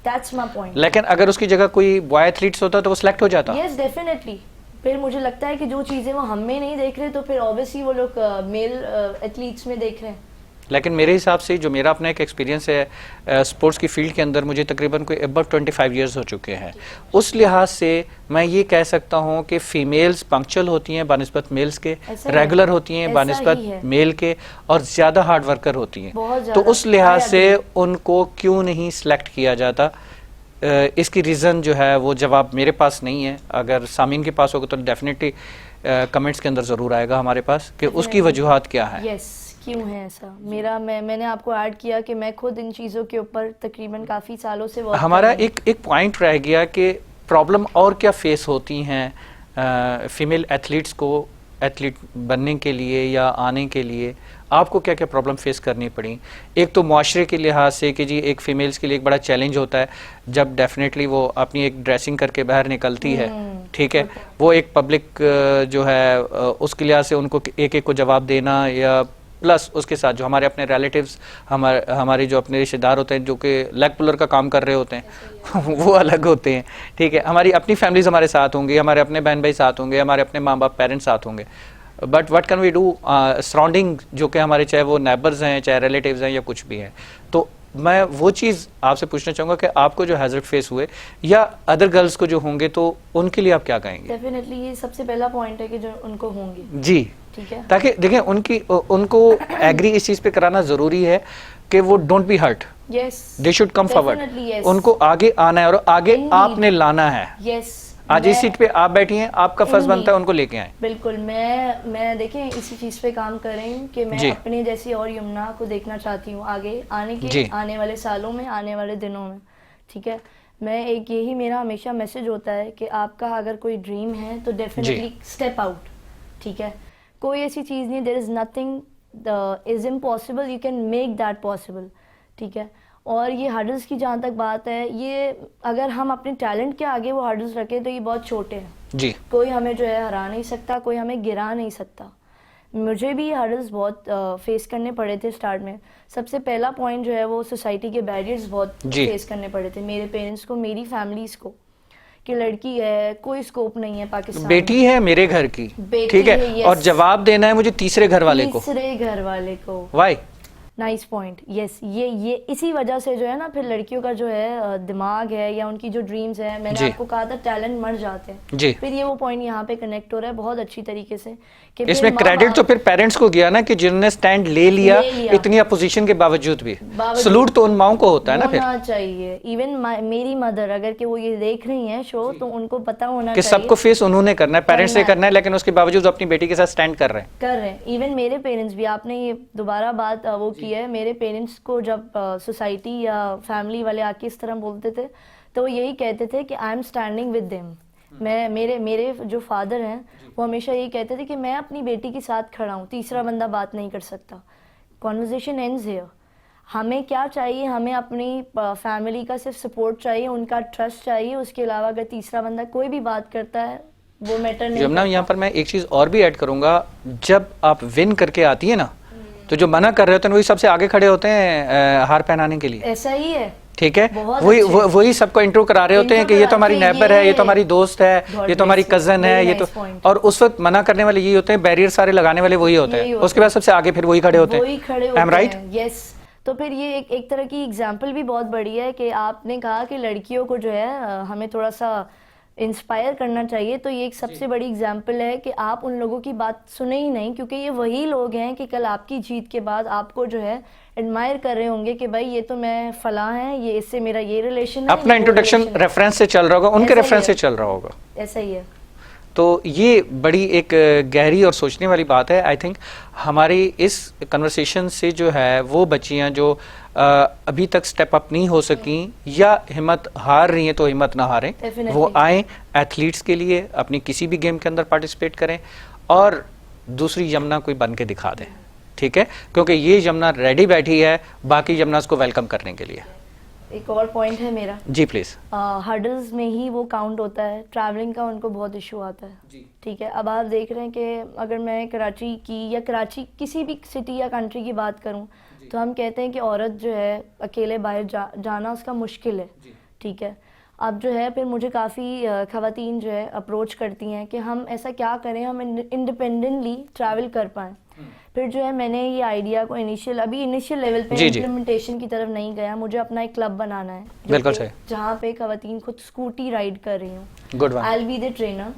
that's my point. लेकिन अगर उसकी जगह कोई बॉय एथलीट्स होता तो वो सिलेक्ट हो जाता? Yes, definitely. फिर मुझे लगता है कि जो चीजें वो हम में नहीं देख रहे तो फिर ऑब्वियसली वो लोग मेल एथलीट्स में देख रहे हैं। लेकिन मेरे हिसाब से जो मेरा अपना एक एक्सपीरियंस है स्पोर्ट्स की फील्ड के अंदर, मुझे तकरीबन कोई अबाउट 25 इयर्स हो चुके हैं, उस लिहाज से मैं ये कह सकता हूँ कि फीमेल्स पंक्चुअल होती हैं बानिस्बत मेल्स के, रेगुलर होती हैं बानिस्बत मेल के, और ज़्यादा हार्ड वर्कर होती हैं। तो उस लिहाज से उनको क्यों नहीं सिलेक्ट किया जाता? इसकी रीज़न जो है वो जवाब मेरे पास नहीं है, अगर सामीन के पास होगा तो डेफिनेटली कमेंट्स के अंदर ज़रूर आएगा हमारे पास कि उसकी वजूहात क्या है। यस, क्यों है ऐसा। मैंने आपको ऐड किया कि मैं खुद इन चीज़ों के ऊपर तकरीबन काफ़ी सालों से वर्क हमारा एक पॉइंट रह गया कि प्रॉब्लम और क्या फेस होती हैं फीमेल एथलीट्स को एथलीट बनने के लिए या आने के लिए, आपको क्या क्या प्रॉब्लम फेस करनी पड़ी। एक तो मुआशरे के लिहाज से कि जी एक फ़ीमेल्स के लिए एक बड़ा चैलेंज होता है जब डेफिनेटली वो अपनी एक ड्रेसिंग करके बाहर निकलती है, ठीक है, वो एक पब्लिक जो है उसके लिहाज से उनको एक एक को जवाब देना, या प्लस उसके साथ जो हमारे अपने रिलेटिव्स हमारे जो अपने रिश्तेदार होते हैं जो कि लेग पुलर का काम कर रहे होते हैं वो अलग होते हैं, ठीक है। हमारी अपनी फैमिलीज हमारे साथ होंगी, हमारे अपने बहन भाई साथ होंगे, हमारे अपने माँ बाप पेरेंट्स साथ होंगे, but what can we do surrounding जो कि हमारे चाहे वो नेबर्स हैं चाहे रिलेटिव्स हैं या कुछ भी हैं। तो मैं वो चीज़ आपसे पूछना चाहूँगा कि आपको जो हैजर्ड फेस हुए या अदर गर्ल्स को जो होंगे तो उनके लिए आप क्या कहेंगे। डेफिनेटली ये सबसे पहला पॉइंट है कि जो उनको होंगे जी, ठीक है, ताकि देखें उनको एग्री इस चीज़ पे कराना ज़रूरी है कि वो don't be hurt, yes, they should come forward, उनको आगे आना है और आगे आपने लाना है। यस, आज इस सीट पे आप बैठी हैं, आपका फर्ज बनता है उनको लेके आए। बिल्कुल, मैं देखें इसी चीज़ पे काम कर रही हूँ कि मैं अपने जैसी और यमुना को देखना चाहती हूँ आगे आने वाले सालों में, आने वाले दिनों में, ठीक है। मैं एक यही मेरा हमेशा मैसेज होता है कि आपका अगर कोई ड्रीम है तो डेफिनेटली स्टेप आउट, ठीक है। कोई ऐसी चीज़ नहीं, there is nothing is impossible, you can make that possible, ठीक है। और ये हर्डल्स की जहाँ तक बात है, ये अगर हम अपने टैलेंट के आगे वो हर्डल्स रखें तो ये बहुत छोटे हैं जी। कोई हमें जो है हरा नहीं सकता, कोई हमें गिरा नहीं सकता। मुझे भी हर्डल्स बहुत फेस करने पड़े थे स्टार्ट में। सबसे पहला पॉइंट जो है वो सोसाइटी के बैरियर्स बहुत फेस करने पड़े थे, मेरे पेरेंट्स को, मेरी फैमिलीज को, कि लड़की है, कोई स्कोप नहीं है पाकिस्तान, बेटी है मेरे घर की, ठीक है, और जवाब देना है मुझे तीसरे घर वाले को। व्हाई? नाइस पॉइंट, यस, ये इसी वजह से जो है ना फिर लड़कियों का जो है दिमाग है या उनकी जो ड्रीम्स है, मैंने आपको कहा था टैलेंट मर जाते हैं जी। फिर ये वो पॉइंट यहाँ पे कनेक्ट हो रहा है बहुत अच्छी तरीके से कि इसमें क्रेडिट तो फिर पेरेंट्स को गया ना कि जिन्होंने स्टैंड ले लिया इतनी अपोजिशन के बावजूद भी। सलूट तो उन माओं को होता है ना, फिर चाहिए। इवन मेरी मदर अगर कि वो ये देख रही है शो तो उनको पता होना कि सबको फेस उन्होंने करना है, पेरेंट्स से करना है, लेकिन उसके बावजूद अपनी बेटी के साथ स्टैंड कर रहे हैं। इवन मेरे पेरेंट्स भी, आपने ये दोबारा बात वो की है, मेरे पेरेंट्स को जब सोसाइटी या फैमिली वाले आके इस तरह बोलते थे तो वो यही कहते थे कि I am standing with them. मेरे जो फादर हैं वो हमेशा यही कहते थे कि मैं अपनी बेटी के साथ खड़ा हूँ, तीसरा बंदा बात नहीं कर सकता। Conversation ends here. हमें क्या चाहिए, हमें अपनी फैमिली का सिर्फ सपोर्ट चाहिए, उनका ट्रस्ट चाहिए, उसके अलावा अगर तीसरा बंदा कोई भी बात करता है वो मैटर नहीं करता। यहाँ पर मैं एक चीज़ और भी ऐड करूँगा, जब आप विन करके आती है ना तो जो मना कर रहे होते हैं वही सबसे आगे खड़े होते हैं हार पहनाने के लिए। ऐसा ही है, ठीक है, वही सबको इंट्रो करा रहे होते हैं कि ये तो हमारी नेबर है, ये तो हमारी दोस्त है, ये तो हमारी कजन है, ये तो, और उस वक्त मना करने वाले यही होते हैं, बैरियर सारे लगाने वाले वही होते हैं, उसके बाद सबसे आगे फिर वही खड़े होते हैं। I am right? यस। तो फिर ये एक तरह की एग्जाम्पल भी बहुत बड़ी है कि आपने कहा कि लड़कियों को जो है हमें थोड़ा सा इंस्पायर करना चाहिए, तो ये एक सबसे बड़ी एग्जाम्पल है कि आप उन लोगों की बात सुने ही नहीं, क्योंकि ये वही लोग हैं कि कल आपकी जीत के बाद आपको जो है एडमायर कर रहे होंगे कि भाई ये तो मैं फला है, ये इससे मेरा ये रिलेशन है। अपना इंट्रोडक्शन रेफरेंस से चल रहा होगा, उनके रेफरेंस से चल रहा होगा, ऐसा ही है। तो ये बड़ी एक गहरी और सोचने वाली बात है। आई थिंक हमारी इस कन्वर्सेशन से जो है वो बच्चियां जो अभी तक स्टेप अप नहीं हो सकी या हिम्मत हार रही हैं तो हिम्मत ना हारें, वो आए एथलीट्स के लिए अपनी किसी भी गेम के अंदर पार्टिसिपेट करें और दूसरी यमुना कोई बन के दिखा दें, ठीक है, क्योंकि ये यमुना रेडी बैठी है बाकी यमुनास को वेलकम करने के लिए। एक और पॉइंट है मेरा जी प्लीज। हर्डल्स में ही वो काउंट होता है, ट्रैवलिंग का उनको बहुत इशू आता है, ठीक है। अब आप देख रहे हैं कि अगर मैं कराची की या कराची किसी भी सिटी या कंट्री की बात करूं तो हम कहते हैं कि औरत जो है अकेले बाहर जाना उसका मुश्किल है, ठीक है। अब जो है फिर मुझे काफ़ी ख़वातीन जो है अप्रोच करती हैं कि हम ऐसा क्या करें हम इंडिपेंडेंटली ट्रैवल कर पाएँ। फिर जो है मैंने ये आइडिया को इनिशियल लेवल पे इम्प्लीमेंटेशन की तरफ नहीं गया, मुझे अपना एक क्लब बनाना है बिल्कुल सही, जहाँ पे ख़वातीन खुद स्कूटी राइड कर रही हूँ, good one, I will be the trainer.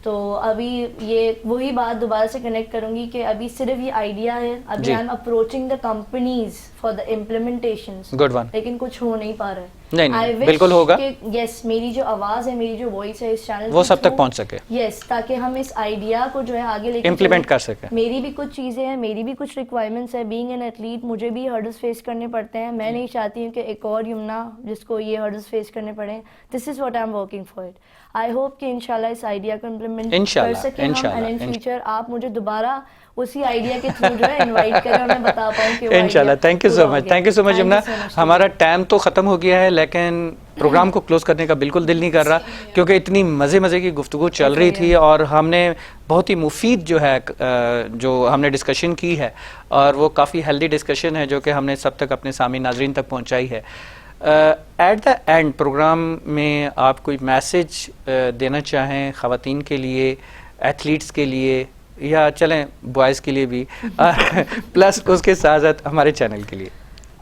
तो अभी ये वही बात दोबारा से कनेक्ट करूंगी कि अभी सिर्फ ये आइडिया है, अभी I am approaching the companies for the implementations, good one, लेकिन कुछ हो नहीं पा रहा है। नहीं नहीं, बिल्कुल होगा। यस, मेरी जो आवाज है, मेरी जो वॉइस है इस चैनल वो सब तक पहुंच सके। यस, ताकि हम इस आइडिया को जो है आगे लेके इम्प्लीमेंट कर सके। मेरी भी कुछ चीजें हैं, मेरी भी कुछ रिक्वायरमेंट्स है। बीइंग एन एथलीट मुझे भी हर्डल्स फेस करने पड़ते हैं। मैं नहीं चाहती हूँ कि एक और यमुना जिसको ये हर्डल्स फेस करने पड़े। This is what I am working for it. I hope कि इंशाल्लाह इस आइडिया को इम्प्लीमेंट कर सके हम, एंड इन फ्यूचर आप मुझे दोबारा उसी आइडिया के थ्रू जो है इनवाइट करें और मैं बता पाऊँ कि इंशाल्लाह। Thank you so much, thank you so much Yamuna. हमारा टाइम तो ख़त्म हो गया है, लेकिन प्रोग्राम को क्लोज करने का बिल्कुल दिल नहीं कर रहा, क्योंकि इतनी मज़े की गुफ्तगू चल रही थी और हमने बहुत ही मुफीद जो है जो हमने डिस्कशन की है, और वो काफ़ी हेल्दी डिस्कशन है जो कि हमने सब तक अपने सामने नाजरीन तक पहुँचाई है। एट द एंड प्रोग्राम में आप कोई मैसेज देना चाहें ख़वातीन के लिए, एथलीट्स के लिए, या चलें बॉयज़ के लिए भी प्लस उसके साथ साथ हमारे चैनल के लिए?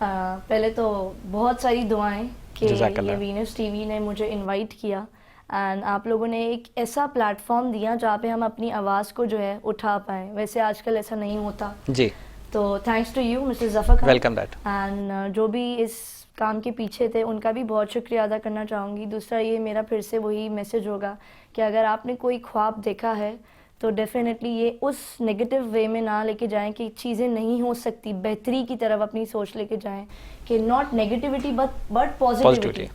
पहले तो बहुत सारी दुआएं कि ये वीनस टीवी ने मुझे इनवाइट किया एंड आप लोगों ने एक ऐसा प्लेटफॉर्म दिया जहाँ पे हम अपनी आवाज़ को जो है उठा पाएँ। वैसे आजकल ऐसा नहीं होता जी, तो thanks to you mister Zafar Khan, welcome that. And जो भी इस काम के पीछे थे उनका भी बहुत शुक्रिया अदा करना चाहूँगी। दूसरा ये मेरा फिर से वही मैसेज होगा कि अगर आपने कोई ख्वाब देखा है तो डेफिनेटली ये उस नेगेटिव वे में ना लेके जाएं कि चीज़ें नहीं हो सकती, बेहतरी की तरफ अपनी सोच लेके जाएं कि नॉट नेगेटिविटी बट पॉजिटिविटी।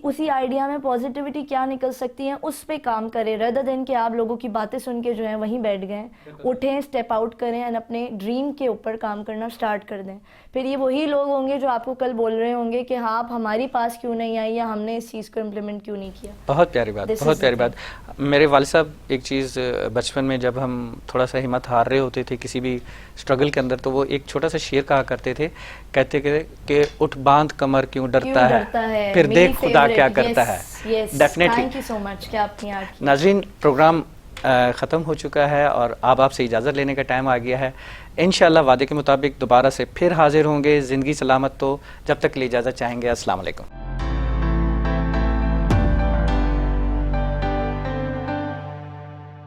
उसी आइडिया में पॉजिटिविटी क्या निकल सकती है उस पे काम करें, रदर देन कि आप लोगों की बातें सुन के जो है वहीं बैठ गए। उठें, स्टेप आउट करें एंड अपने ड्रीम के ऊपर काम करना स्टार्ट कर दें। फिर ये वही लोग होंगे जो आपको कल बोल रहे होंगे कि हाँ आप हमारी पास क्यों नहीं आई या हमने इस चीज़ को इम्प्लीमेंट क्यों नहीं किया। बहुत प्यारी बात, बहुत प्यारी बात। मेरे वालिद साहब एक चीज़ बचपन में जब हम थोड़ा सा हिम्मत हार रहे होते थे किसी भी स्ट्रगल के अंदर, तो वो एक छोटा सा शेर कहा करते थे, कहते कि उठ बांध कमर क्यों डरता है, फिर देख खुदा क्या करता है। Definitely, thank you so much कि आपने याद किया। नाज़रीन, प्रोग्राम ख़त्म हो चुका है और अब आपसे इजाज़त लेने का टाइम आ गया है। इंशाअल्लाह वादे के मुताबिक दोबारा से फिर हाजिर होंगे। ज़िंदगी सलामत तो, जब तक के लिए इजाज़त चाहेंगे। अस्सलाम वालेकुम।